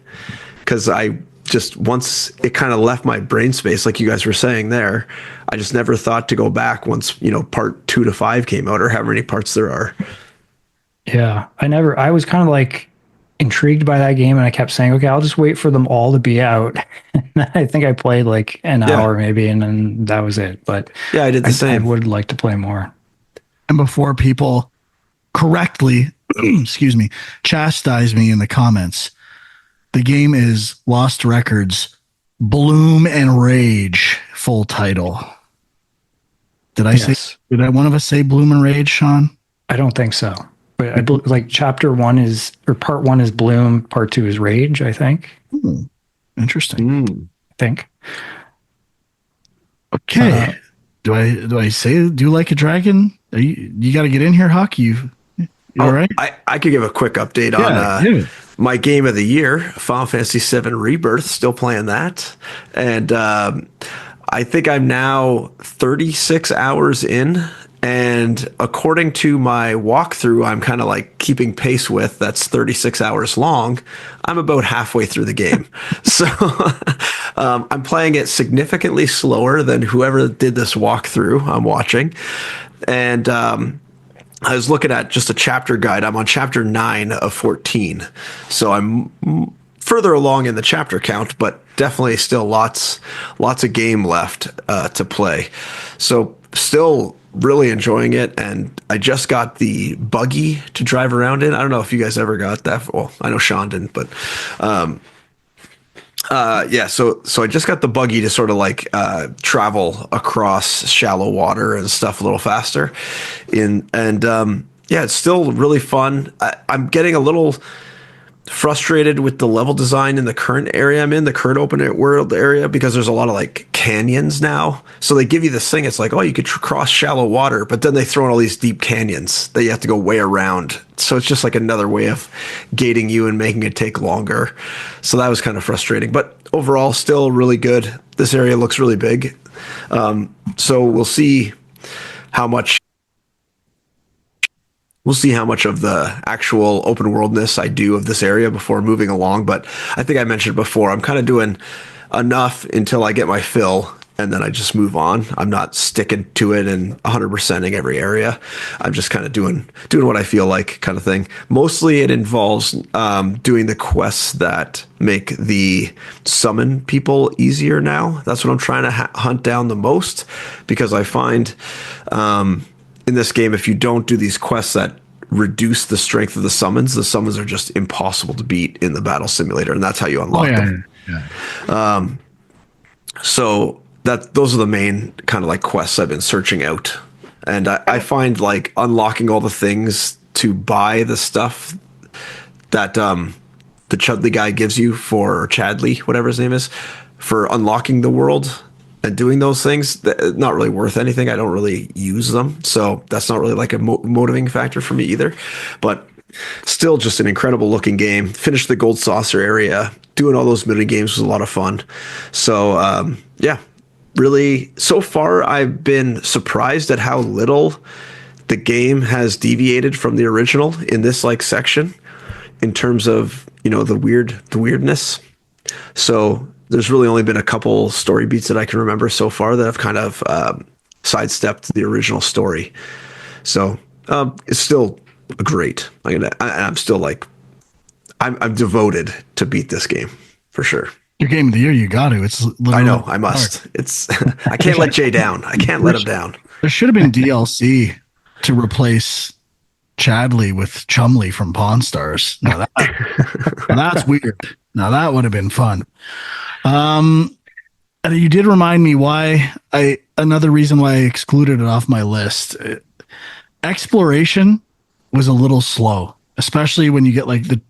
because I just once it kind of left my brain space, like you guys were saying there. I just never thought to go back once part 2 to 5 came out, or however many parts there are. Yeah, I was kind of like intrigued by that game, and I kept saying, okay, I'll just wait for them all to be out. I think I played like an hour maybe, and then that was it. But yeah, I did the same. I would like to play more. And before people correctly, excuse me, chastise me in the comments, the game is Lost Records, Bloom and Rage, full title. Did I say? Did one of us say Bloom and Rage, Sean? I don't think so. But I believe like chapter 1 is, or part 1 is Bloom, part 2 is Rage, I think. Interesting. I think. Okay. Do I say do you like a dragon? You got to get in here, Huck. You all right? I could give a quick update on my game of the year, Final Fantasy VII Rebirth. Still playing that, and I think I'm now 36 hours in. And according to my walkthrough, I'm kind of like keeping pace with, that's 36 hours long. I'm about halfway through the game. So I'm playing it significantly slower than whoever did this walkthrough I'm watching. And I was looking at just a chapter guide. I'm on chapter 9 of 14. So I'm further along in the chapter count, but definitely still lots of game left to play. So still really enjoying it, and I just got the buggy to drive around in. I don't know if you guys ever got that. Well, I know Sean didn't, but yeah. So I just got the buggy to sort of like travel across shallow water and stuff a little faster. Yeah, it's still really fun. I'm getting a little frustrated with the level design in the current area I'm in, the current open world area, because there's a lot of like canyons now. So they give you this thing, it's like, oh, you could cross shallow water, but then they throw in all these deep canyons that you have to go way around. So it's just like another way of gating you and making it take longer. So that was kind of frustrating, but overall still really good. This area looks really big. So we'll see how much of the actual open worldness I do of this area before moving along. But I think I mentioned before, I'm kind of doing enough until I get my fill, and then I just move on. I'm not sticking to it and 100%ing every area. I'm just kind of doing what I feel like, kind of thing. Mostly it involves doing the quests that make the summon people easier now. That's what I'm trying to hunt down the most, because I find in this game, if you don't do these quests that reduce the strength of the summons are just impossible to beat in the battle simulator, and that's how you unlock them. Yeah. So those are the main kind of like quests I've been searching out, and I find like unlocking all the things to buy the stuff that the Chudley guy gives you, for Chadley, whatever his name is, for unlocking the world and doing those things, not really worth anything. I don't really use them, so that's not really like a motivating factor for me either. But still, just an incredible looking game. Finished the Gold Saucer area. Doing all those mini games was a lot of fun. So yeah, really, so far I've been surprised at how little the game has deviated from the original in this like section, in terms of the weirdness. So there's really only been a couple story beats that I can remember so far that have kind of sidestepped the original story. So it's still great. I'm still like, I'm devoted to beat this game for sure. Your game of the year, you got to. It's I know, I must. Hard. It's I can't let Jay down. I can't let him down. There should have been DLC to replace Chadley with Chumley from Pawn Stars. Now that's weird. Now that would have been fun. And you did remind me another reason why I excluded it off my list. Exploration was a little slow, especially when you get like the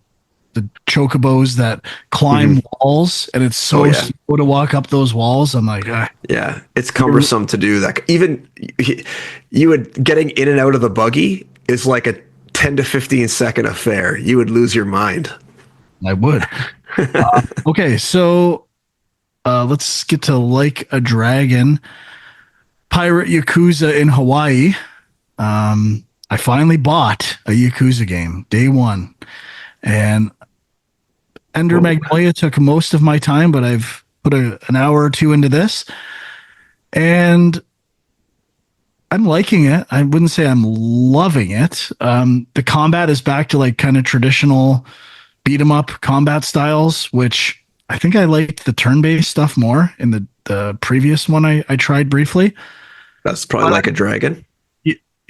chocobos that climb walls, and it's so slow to walk up those walls. I'm like, yeah, it's cumbersome to do that. Even getting in and out of the buggy is like a 10 to 15 second affair. You would lose your mind. I would. Okay, so let's get to Like a Dragon. pirate Yakuza in Hawaii. I finally bought a Yakuza game day one, and Ender Magnolia took most of my time, but I've put an hour or two into this, and I'm liking it. I wouldn't say I'm loving it. The combat is back to like kind of traditional beat 'em up combat styles, which I think I liked the turn-based stuff more in the previous one I tried briefly. That's probably like a dragon.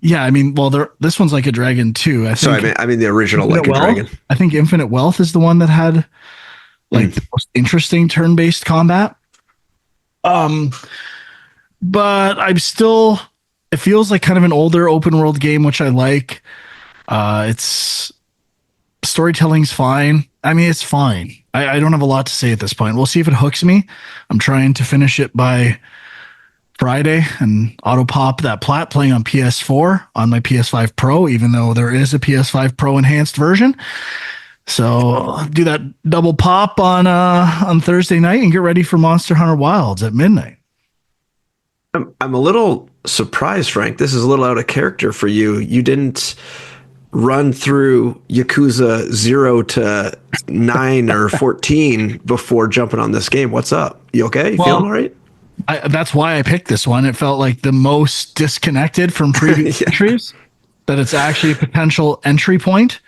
Yeah, I mean, well, this one's like a dragon too. Sorry, I mean the original Like a Dragon. I think Infinite Wealth is the one that had like the most interesting turn-based combat. But I'm still. It feels like kind of an older open world game, which I like. It's storytelling's fine. I mean, it's fine. I don't have a lot to say at this point. We'll see if it hooks me. I'm trying to finish it by Friday and auto pop that plat playing on PS4 on my PS5 Pro, even though there is a PS5 Pro enhanced version. So I'll do that double pop on Thursday night and get ready for Monster Hunter Wilds at midnight. I'm a little surprised, Frank. This is a little out of character for you. You didn't run through Yakuza 0 to 9 or 14 before jumping on this game. What's up? You okay? You feeling all right? That's why I picked this one. It felt like the most disconnected from previous entries, that it's actually a potential entry point.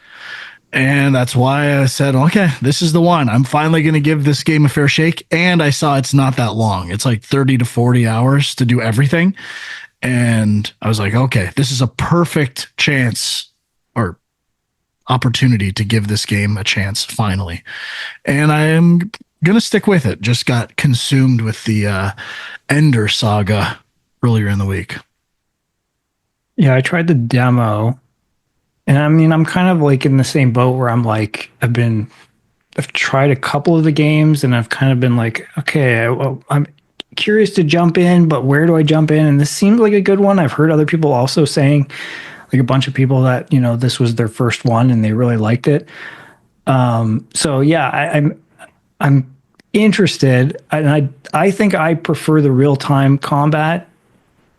And that's why I said, okay, this is the one. I'm finally going to give this game a fair shake. And I saw it's not that long. It's like 30 to 40 hours to do everything. And I was like, okay, this is a perfect chance or opportunity to give this game a chance finally. And I am going to stick with it. Just got consumed with the Ender saga earlier in the week. Yeah, I tried the demo. And I mean, I'm kind of like in the same boat where I'm like, I've tried a couple of the games and I've kind of been like, okay, I'm curious to jump in, but where do I jump in? And this seemed like a good one. I've heard other people also saying, like a bunch of people that, you know, this was their first one and they really liked it. So yeah, I'm interested, and I think I prefer the real-time combat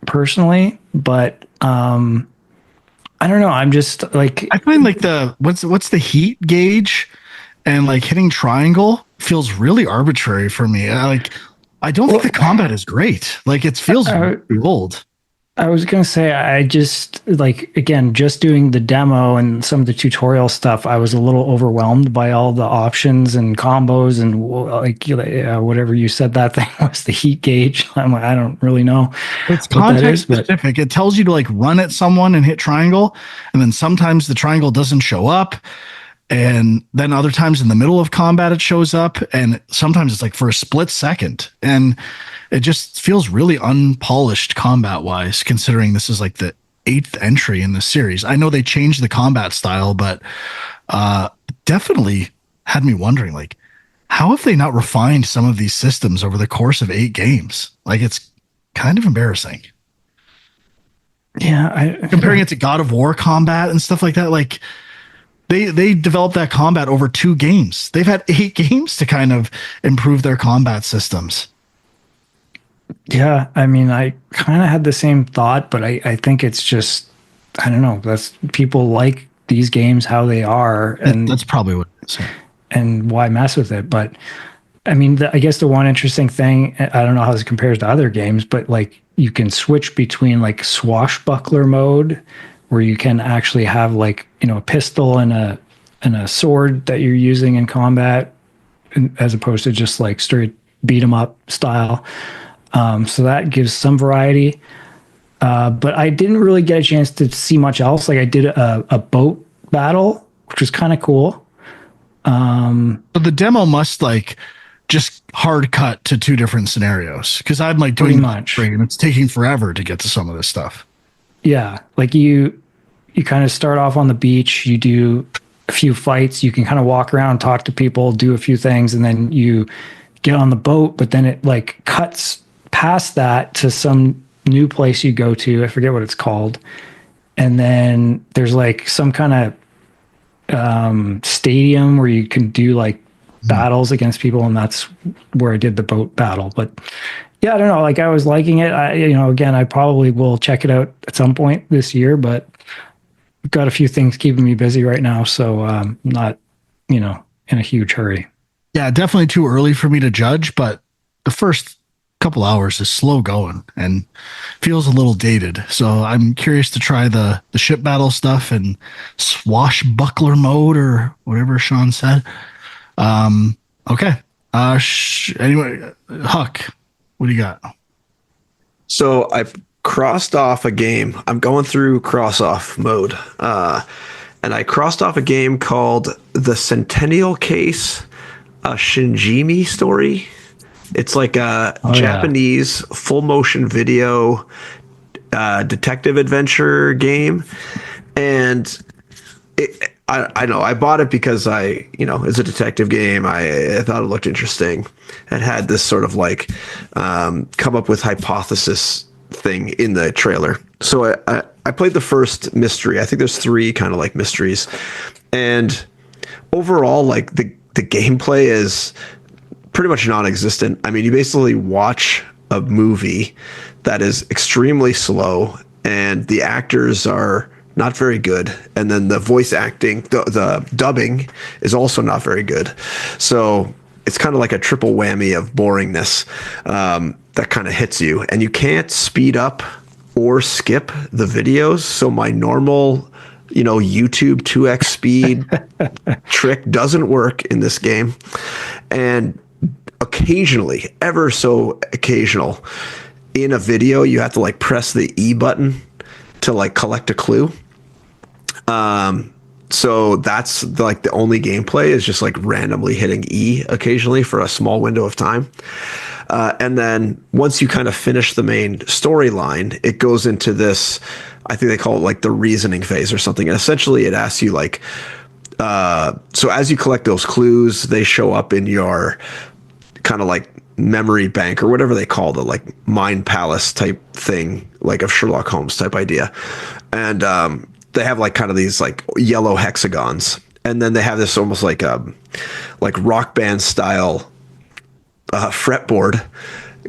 personally, but I don't know. I'm just like, I find like what's the heat gauge and like hitting triangle feels really arbitrary for me. I don't think the combat is great. Like it feels really old. I was going to say, I just like, again, just doing the demo and some of the tutorial stuff, I was a little overwhelmed by all the options and combos and like whatever you said that thing was, the heat gauge. I'm like, I don't really know. It's context specific. It tells you to like run at someone and hit triangle. And then sometimes the triangle doesn't show up. And then other times in the middle of combat, it shows up. And sometimes it's like for a split second. And it just feels really unpolished combat wise, considering this is like the 8th entry in the series. I know they changed the combat style, but definitely had me wondering, like, how have they not refined some of these systems over the course of 8 games? Like, it's kind of embarrassing. Yeah. Comparing it to God of War combat and stuff like that, like, they developed that combat over 2 games. They've had 8 games to kind of improve their combat systems. Yeah, I mean, I kind of had the same thought, but I think it's just, I don't know, that's people like these games how they are, and that's probably what it is. And why mess with it? But I mean, I guess the one interesting thing, I don't know how this compares to other games, but like you can switch between like swashbuckler mode, where you can actually have like, you know, a pistol and a sword that you're using in combat, as opposed to just like straight beat 'em up style. So that gives some variety. But I didn't really get a chance to see much else. Like I did a boat battle, which was kind of cool. So the demo must like just hard cut to 2 different scenarios, because I'm like doing much and it's taking forever to get to some of this stuff. Yeah, like you kind of start off on the beach, you do a few fights, you can kind of walk around, talk to people, do a few things, and then you get on the boat, but then it like cuts past that to some new place you go to. I forget what it's called. And then there's like some kind of stadium where you can do like battles against people, and that's where I did the boat battle. But Yeah, I don't know. Like I was liking it. Again, I probably will check it out at some point this year, but I've got a few things keeping me busy right now, so not, in a huge hurry. Yeah, definitely too early for me to judge, but the first couple hours is slow going and feels a little dated. So I'm curious to try the ship battle stuff and swashbuckler mode or whatever Sean said. Okay. Anyway, Huck, what do you got? So I've crossed off a game. I'm going through cross off mode. And I crossed off a game called The Centennial Case, a Shijima story. It's like a Japanese full motion video detective adventure game. And I know I bought it because it's a detective game. I thought it looked interesting. It had this sort of like come up with hypothesis thing in the trailer. So I played the first mystery. I think there's 3 kind of like mysteries, and overall, like the gameplay is pretty much non-existent. I mean, you basically watch a movie that is extremely slow, and the actors are not very good, and then the voice acting, the dubbing is also not very good. So it's kind of like a triple whammy of boringness that kind of hits you, and you can't speed up or skip the videos. So my normal, YouTube 2x speed trick doesn't work in this game. And occasionally, ever so occasional, in a video, you have to like press the E button to like collect a clue. So that's like the only gameplay is just like randomly hitting E occasionally for a small window of time. And then once you kind of finish the main storyline, it goes into this, I think they call it like the reasoning phase or something. And essentially it asks you like, so as you collect those clues, they show up in your kind of like memory bank or whatever they call it, like mind palace type thing, like of Sherlock Holmes type idea. And, they have like kind of these like yellow hexagons, and then they have this almost like rock band style fretboard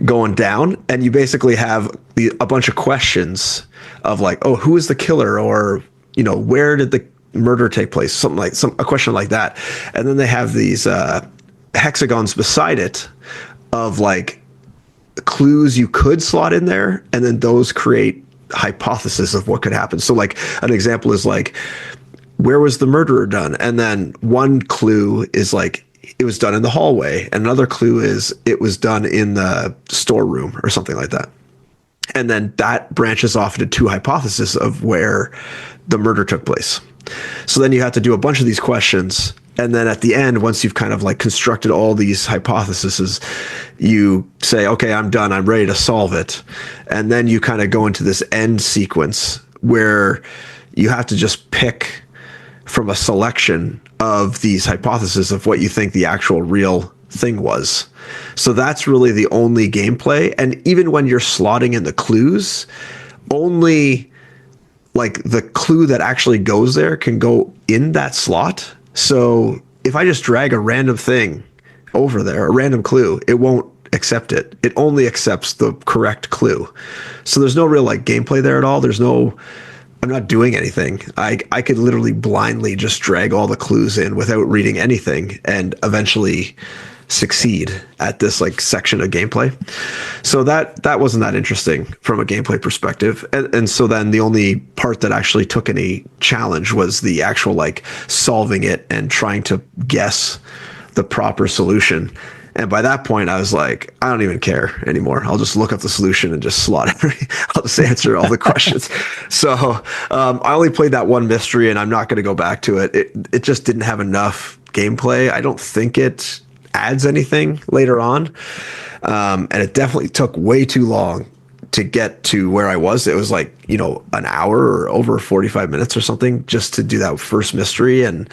going down, and you basically have a bunch of questions of like, oh, who is the killer, or where did the murder take place, something like a question like that. And then they have these hexagons beside it of like clues you could slot in there, and then those create hypothesis of what could happen. So like an example is like, where was the murderer done? And then one clue is like, it was done in the hallway. And another clue is it was done in the storeroom or something like that. And then that branches off into 2 hypotheses of where the murder took place. So then you have to do a bunch of these questions. And then at the end, once you've kind of like constructed all these hypotheses, you say, okay, I'm done. I'm ready to solve it. And then you kind of go into this end sequence where you have to just pick from a selection of these hypotheses of what you think the actual real thing was. So that's really the only gameplay. And even when you're slotting in the clues, only like the clue that actually goes there can go in that slot. So if I just drag a random thing over there, a random clue, it won't accept it. It only accepts the correct clue. So there's no real like gameplay there at all. I'm not doing anything. I could literally blindly just drag all the clues in without reading anything and eventually succeed at this like section of gameplay. So that wasn't that interesting from a gameplay perspective. And so then the only part that actually took any challenge was the actual like solving it and trying to guess the proper solution. And by that point, I was like, I don't even care anymore. I'll just look up the solution and just slot it. I'll just answer all the questions. So I only played that one mystery, and I'm not going to go back to it. It just didn't have enough gameplay. I don't think it adds anything later on. And it definitely took way too long to get to where I was. It was like, an hour or over 45 minutes or something just to do that first mystery. And,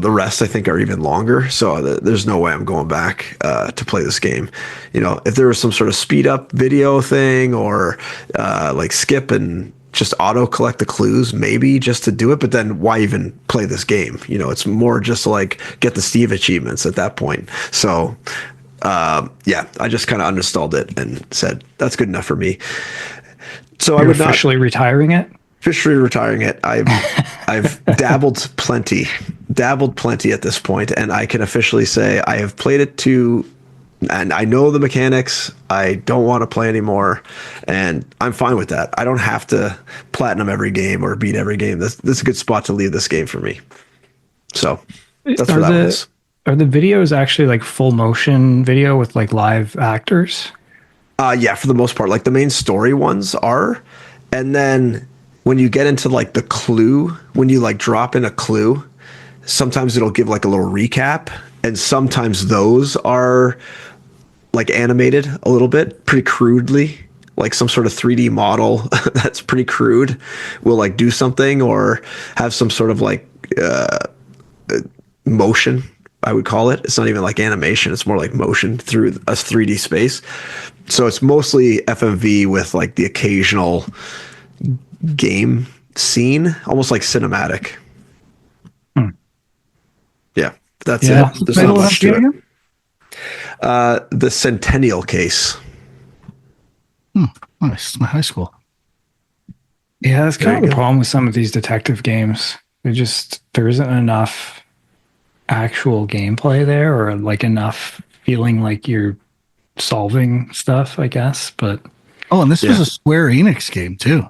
the rest I think are even longer. So there's no way I'm going back to play this game. If there was some sort of speed up video thing or like skip and just auto collect the clues, maybe just to do it. But then why even play this game? It's more just to like get the Steve achievements at that point. So Yeah, I just kind of uninstalled it and said that's good enough for me. So I You're would not officially retiring it? officially retiring it. I've dabbled plenty at this point, and I can officially say I have played it to, and I know the mechanics. I don't want to play anymore, and I'm fine with that. I don't have to platinum every game or beat every game. This is a good spot to leave this game for me. So that's where Are that one is. are the videos actually like full motion video with like live actors? Yeah, for the most part, like the main story ones are, and then when you get into like the clue, when you like drop in a clue, sometimes it'll give like a little recap, and sometimes those are like animated a little bit, pretty crudely, like some sort of 3D model that's pretty crude will like do something or have some sort of like motion. I would call it. It's not even like animation. It's more like motion through a 3D space. So it's mostly FMV with like the occasional game scene, almost like cinematic. Yeah, that's Yeah. it. There's Title not of much that to it. game? The Centennial case. Nice. My high school. Yeah, that's There kind of you the go. problem with some of these detective games. There isn't enough actual gameplay there or like enough feeling like you're solving stuff, I guess. But Oh, and this was Yeah. a Square Enix game too.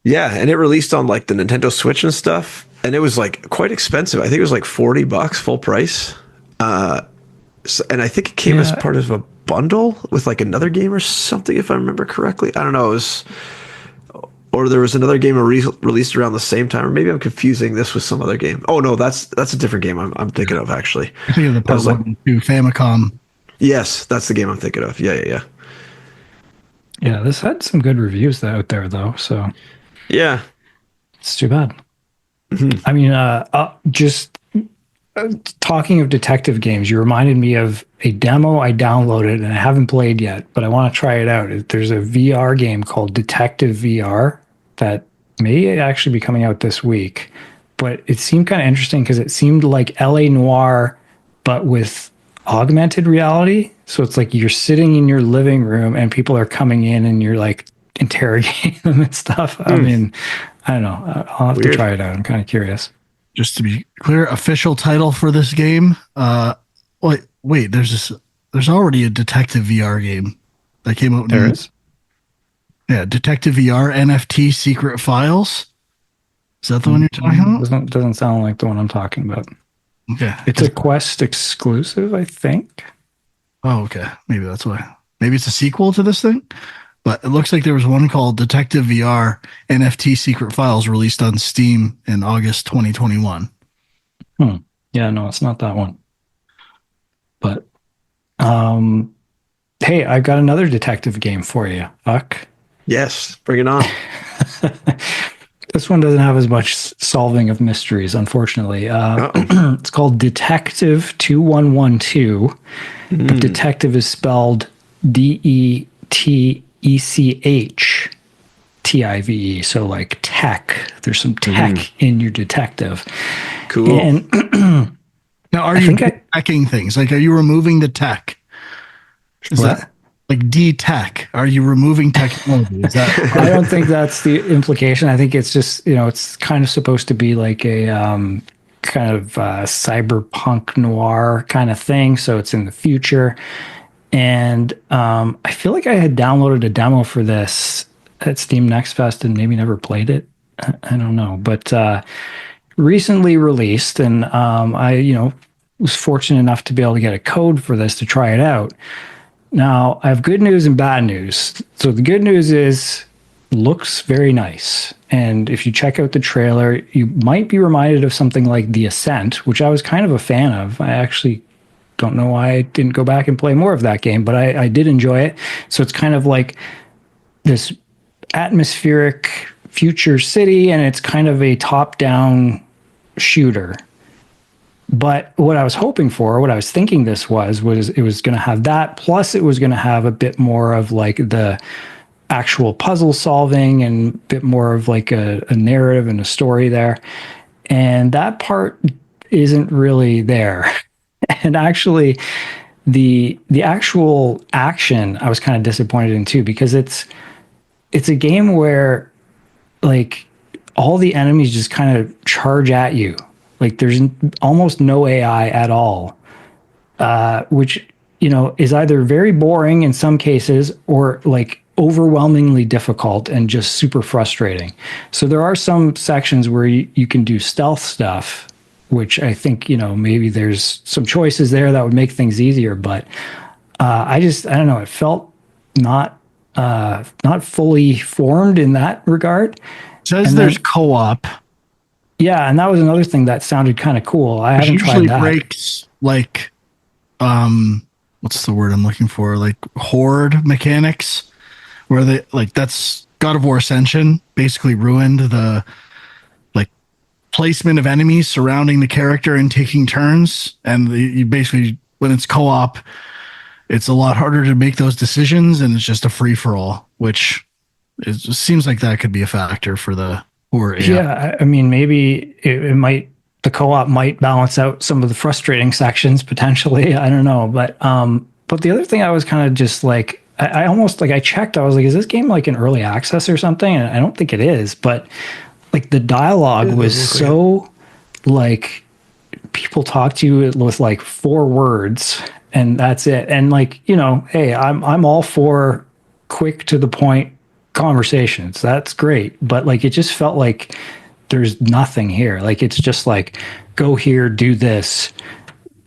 Yeah, and it released on like the Nintendo Switch and stuff, and it was like quite expensive. I think it was like $40 full price. And I think it came as yeah, part of a bundle with like another game or something, if I remember correctly. I don't know. It was, or there was another game released around the same time, or maybe I'm confusing this with some other game. Oh no, that's a different game I'm thinking of actually. I think of the That part was like, 1 and 2 Famicom. yes, that's the game I'm thinking of. Yeah. yeah, this had some good reviews out there though, so Yeah. it's too bad. I mean, just talking of detective games, you reminded me of a demo I downloaded and I haven't played yet, but I want to try it out. There's a VR game called Detective VR that may actually be coming out this week, but it seemed kind of interesting because it seemed like LA Noir, but with augmented reality. So it's like you're sitting in your living room and people are coming in and you're like interrogating them and stuff. I mean, I don't know. I'll have to Weird. try it out. I'm kind of curious. Just to be clear, official title for this game. Wait, there's already a Detective VR game that came out. There is. Yeah, Detective VR NFT Secret Files. Is that the one you're talking about? Doesn't sound like the one I'm talking about. Okay. It's a Quest exclusive, I think. Oh, okay. Maybe that's why. Maybe it's a sequel to this thing. But it looks like there was one called Detective VR NFT Secret Files released on Steam in August 2021. Yeah, no, it's not that one. But hey, I've got another detective game for you. Fuck. Yes. Bring it on. This one doesn't have as much solving of mysteries, unfortunately. It's called Detective 2112, but detective is spelled DETECHTIVE. So like tech. There's some tech in your detective. Cool. And Now, are you hacking things? Like, are you removing the tech? Is What? that like D-Tech? Are you removing technology? Is that I don't think that's the implication. I think it's just, it's kind of supposed to be like a kind of cyberpunk noir kind of thing. So it's in the future. And I feel like I had downloaded a demo for this at Steam Next Fest and maybe never played it. I don't know. But recently released, and I was fortunate enough to be able to get a code for this to try it out. Now, I have good news and bad news. So the good news is looks very nice. And if you check out the trailer, you might be reminded of something like The Ascent, which I was kind of a fan of. I actually don't know why I didn't go back and play more of that game, but I did enjoy it. So it's kind of like this atmospheric future city, and it's kind of a top-down shooter. But what I was hoping for, what I was thinking this was it was going to have that, plus it was going to have a bit more of like the actual puzzle solving and a bit more of like a narrative and a story there. And that part isn't really there. And actually, The actual action I was kind of disappointed in too, because it's a game where like all the enemies just kind of charge at you. Like there's almost no AI at all, which is either very boring in some cases or like overwhelmingly difficult and just super frustrating. So there are some sections where you can do stealth stuff, which I think maybe there's some choices there that would make things easier. But I don't know. It felt not fully formed in that regard. Says And there's then, co-op. yeah, and that was another thing that sounded kind of cool. I Which haven't tried usually that. breaks like what's the word I'm looking for? Like horde mechanics, where they like that's God of War Ascension basically ruined the like placement of enemies surrounding the character and taking turns, and you basically when it's co-op, it's a lot harder to make those decisions, and it's just a free for all, which it just seems like that could be a factor for the horde. Yeah, I mean, maybe it might, the co-op might balance out some of the frustrating sections potentially. I don't know, but the other thing I was kind of just like, I almost like I checked. I was like, is this game like an early access or something? And I don't think it is, but like the dialogue was so like people talk to you with like 4 words and that's it. And like, hey, I'm all for quick to the point conversations. That's great. But like it just felt like there's nothing here. Like it's just like go here, do this,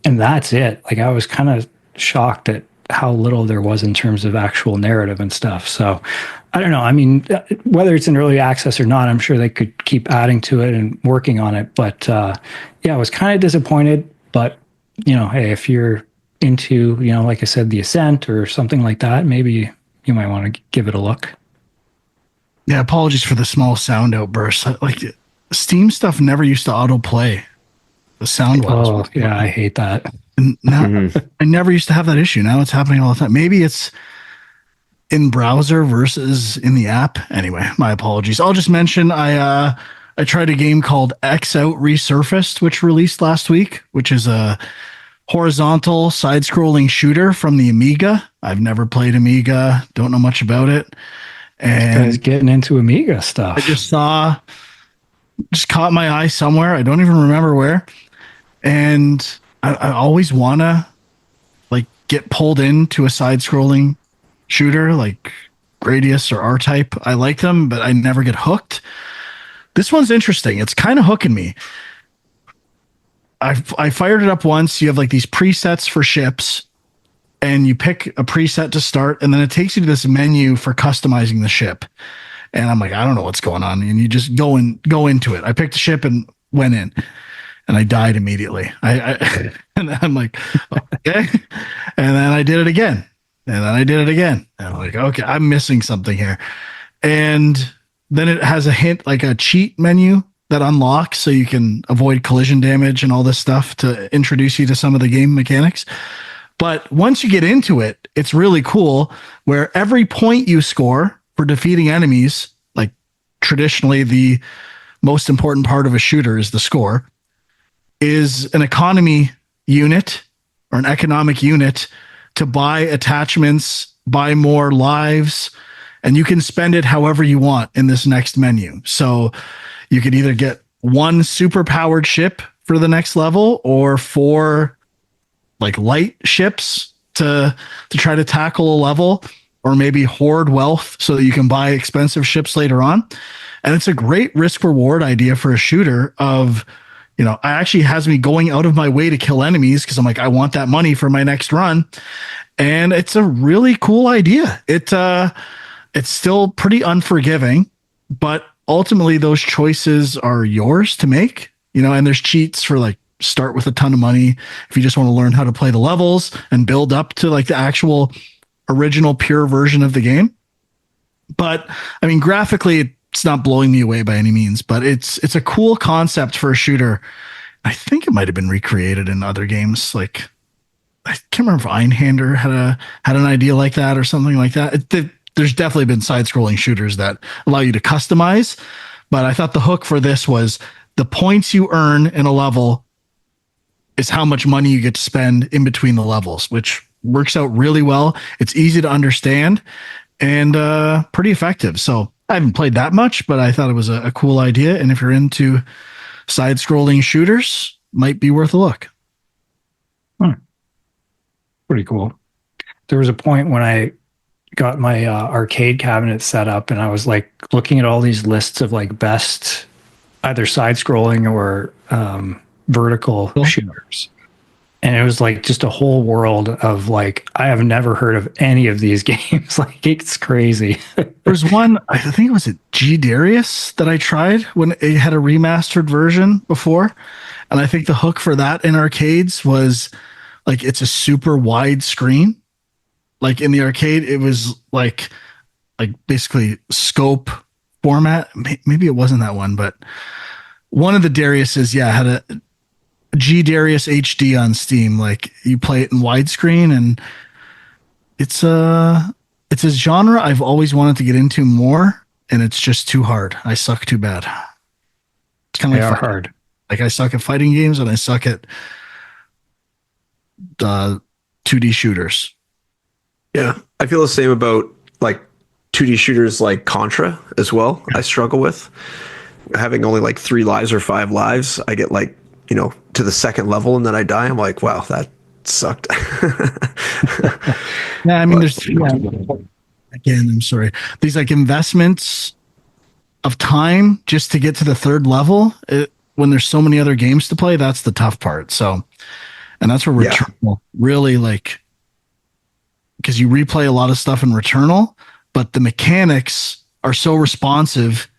and that's it. Like I was kind of shocked at how little there was in terms of actual narrative and stuff. So I don't know. I mean, whether it's in early access or not, I'm sure they could keep adding to it and working on it. But yeah, I was kind of disappointed. But hey, if you're into, like I said, the Ascent or something like that, maybe you might want to give it a look. Yeah, apologies for the small sound outburst. Like Steam stuff never used to autoplay the sound levels. Oh, yeah, I hate that. And now I never used to have that issue. Now it's happening all the time. Maybe it's in browser versus in the app. Anyway, my apologies. I'll just mention I tried a game called X Out Resurfaced, which released last week, which is a horizontal side-scrolling shooter from the Amiga. I've never played Amiga, don't know much about it. And Guys getting into Amiga stuff. I just caught my eye somewhere. I don't even remember where. And I always want to like get pulled into a side-scrolling shooter like Gradius or R-Type. I like them, but I never get hooked. This one's interesting. It's kind of hooking me. I fired it up once. You have like these presets for ships, and you pick a preset to start, and then it takes you to this menu for customizing the ship. And I'm like, I don't know what's going on. And you just go into it. I picked a ship and went in, and I died immediately. And then I'm like, okay. And then I did it again. And then I did it again. And I'm like, okay, I'm missing something here. And then it has a hint, like a cheat menu that unlocks so you can avoid collision damage and all this stuff to introduce you to some of the game mechanics. But once you get into it, it's really cool where every point you score for defeating enemies, like traditionally the most important part of a shooter is the score, is an economy unit or an economic unit to buy attachments, buy more lives, and you can spend it however you want in this next menu. So you could either get 1 super powered ship for the next level or 4 like light ships to try to tackle a level, or maybe hoard wealth so that you can buy expensive ships later on. And it's a great risk reward idea for a shooter of, it actually has me going out of my way to kill enemies because I'm like, I want that money for my next run. And it's a really cool idea. It's still pretty unforgiving, but ultimately those choices are yours to make, and there's cheats for like start with a ton of money if you just want to learn how to play the levels and build up to like the actual original pure version of the game. But I mean, graphically, it's not blowing me away by any means, but it's a cool concept for a shooter. I think it might have been recreated in other games. Like I can't remember if Einhander had an idea like that or something like that. There's definitely been side-scrolling shooters that allow you to customize, but I thought the hook for this was the points you earn in a level is how much money you get to spend in between the levels, which works out really well. It's easy to understand and pretty effective. So I haven't played that much, but I thought it was a cool idea. And if you're into side-scrolling shooters, might be worth a look. Pretty cool. There was a point when I got my arcade cabinet set up and I was like looking at all these lists of like best either side-scrolling or vertical shooters. And it was like just a whole world of like, I have never heard of any of these games. Like, it's crazy. There's one, I think it was G Darius that I tried when it had a remastered version before. And I think the hook for that in arcades was like, it's a super wide screen. Like in the arcade, it was like basically scope format. Maybe it wasn't that one, but one of the Dariuses, had a G Darius HD on Steam. Like you play it in widescreen, and it's a genre I've always wanted to get into more, and it's just too hard. I suck too bad. It's kind of like hard. Like I suck at fighting games, and I suck at 2D shooters. Yeah, I feel the same about like 2D shooters like Contra as well. I struggle with having only like 3 lives or 5 lives. I get like, to the second level and then I die. I'm like, wow, that sucked. Yeah, I mean, again, I'm sorry. These like investments of time just to get to the 3rd level, when there's so many other games to play, that's the tough part. So, and that's where Returnal really like, because you replay a lot of stuff in Returnal, but the mechanics are so responsive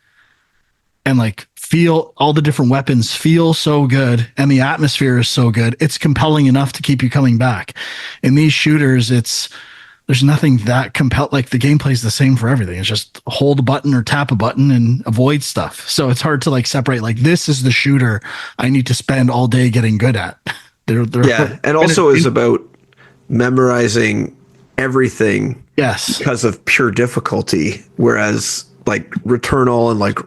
and like feel all the different weapons feel so good and the atmosphere is so good. It's compelling enough to keep you coming back. In these shooters, there's nothing that like the gameplay is the same for everything. It's just hold a button or tap a button and avoid stuff. So it's hard to like separate, like this is the shooter I need to spend all day getting good at. And also is about memorizing everything because of pure difficulty, whereas like Returnal and like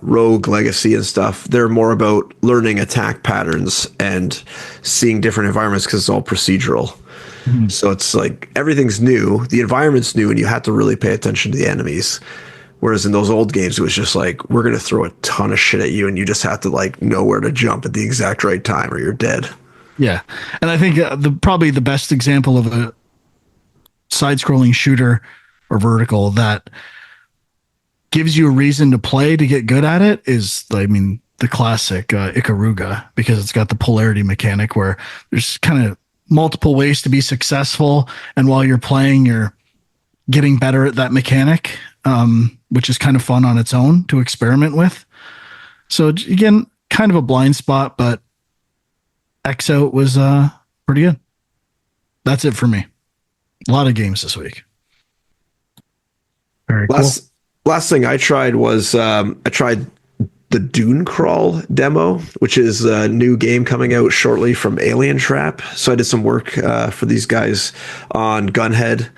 Rogue Legacy and stuff, they're more about learning attack patterns and seeing different environments because it's all procedural. So it's like everything's new, the environment's new, and you have to really pay attention to the enemies. Whereas in those old games, it was just like, we're going to throw a ton of shit at you and you just have to like know where to jump at the exact right time or you're dead. Yeah. And I think probably the best example of a side-scrolling shooter or vertical that gives you a reason to play to get good at it is, I mean, the classic Ikaruga, because it's got the polarity mechanic where there's kind of multiple ways to be successful, and while you're playing, you're getting better at that mechanic, which is kind of fun on its own to experiment with. So again, kind of a blind spot, but X-Out was pretty good. That's it for me. A lot of games this week. Very cool. Last thing I tried was I tried the Dunecrawl demo, which is a new game coming out shortly from Alien Trap. So I did some work for these guys on Gunhead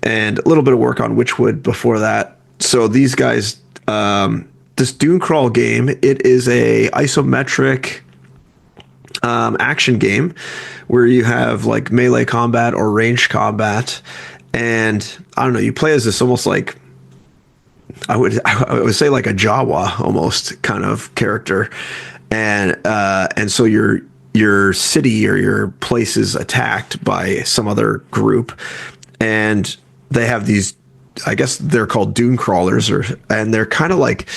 and a little bit of work on Witchwood before that. So these guys, this Dunecrawl game, it is a isometric action game where you have like melee combat or ranged combat, and I don't know, you play as this almost like I would say like a Jawa almost kind of character, and so your city or your place is attacked by some other group, and they have these, I guess they're called dune crawlers, and they're kind of like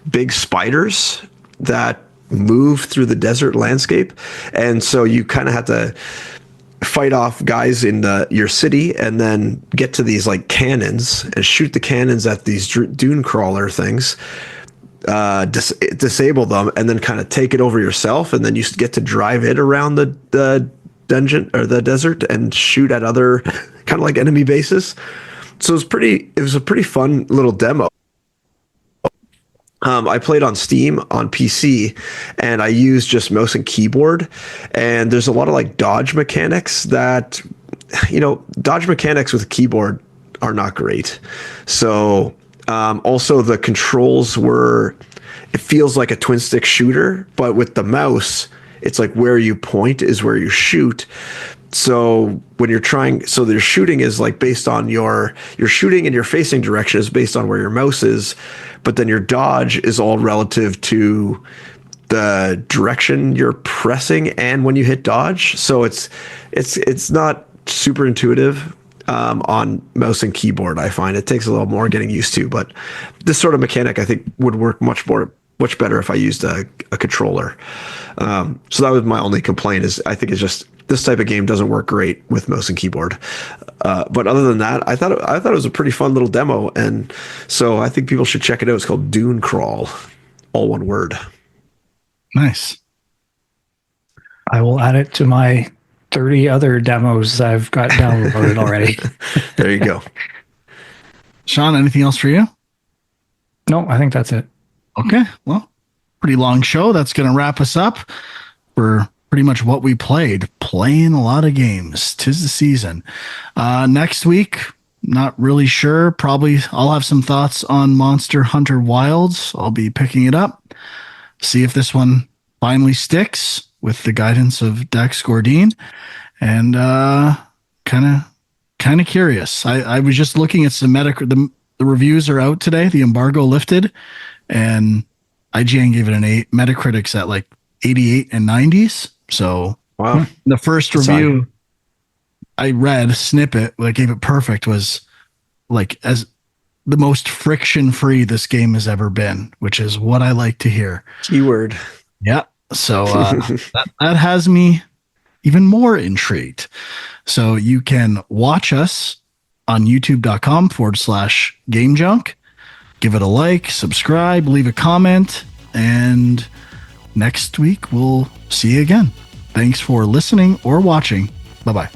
big spiders that move through the desert landscape, and so you kind of have to fight off guys in your city and then get to these like cannons and shoot the cannons at these dune crawler things, disable them, and then kind of take it over yourself, and then you get to drive it around the dungeon or the desert and shoot at other kind of like enemy bases. So it was a pretty fun little demo. I played on Steam on PC, and I used just mouse and keyboard, and there's a lot of like dodge mechanics that, dodge mechanics with a keyboard are not great. So also the controls it feels like a twin stick shooter, but with the mouse, It's like where you point is where you shoot. So when you're trying, so their shooting is like based on your shooting and your facing direction is based on where your mouse is, but then your dodge is all relative to the direction you're pressing and when you hit dodge. So it's not super intuitive on mouse and keyboard. I find it takes a little more getting used to, but this sort of mechanic I think would work much better if I used a controller. So that was my only complaint. Is I think it's just this type of game doesn't work great with mouse and keyboard. But other than that, I thought it was a pretty fun little demo, and so I think people should check it out. It's called Dunecrawl, all one word. Nice. I will add it to my 30 other demos I've got downloaded already. There you go. Sean, anything else for you? No, I think that's it. Okay. Well, pretty long show. That's going to wrap us up for pretty much what we playing a lot of games. 'Tis the season. Next week, not really sure. Probably I'll have some thoughts on Monster Hunter Wilds. I'll be picking it up. See if this one finally sticks with the guidance of Dex Gordine, and kind of curious. I was just looking at some the reviews are out today. The embargo lifted, and IGN gave it an 8. Metacritic's at like 88 and 90s. So wow, the first review I read, snippet, that gave it perfect, was like as the most friction-free this game has ever been, which is what I like to hear. Keyword. Yeah. So that has me even more intrigued. So you can watch us on youtube.com/GameJunk. Give it a like, subscribe, leave a comment, and next week we'll see you again. Thanks for listening or watching. Bye-bye.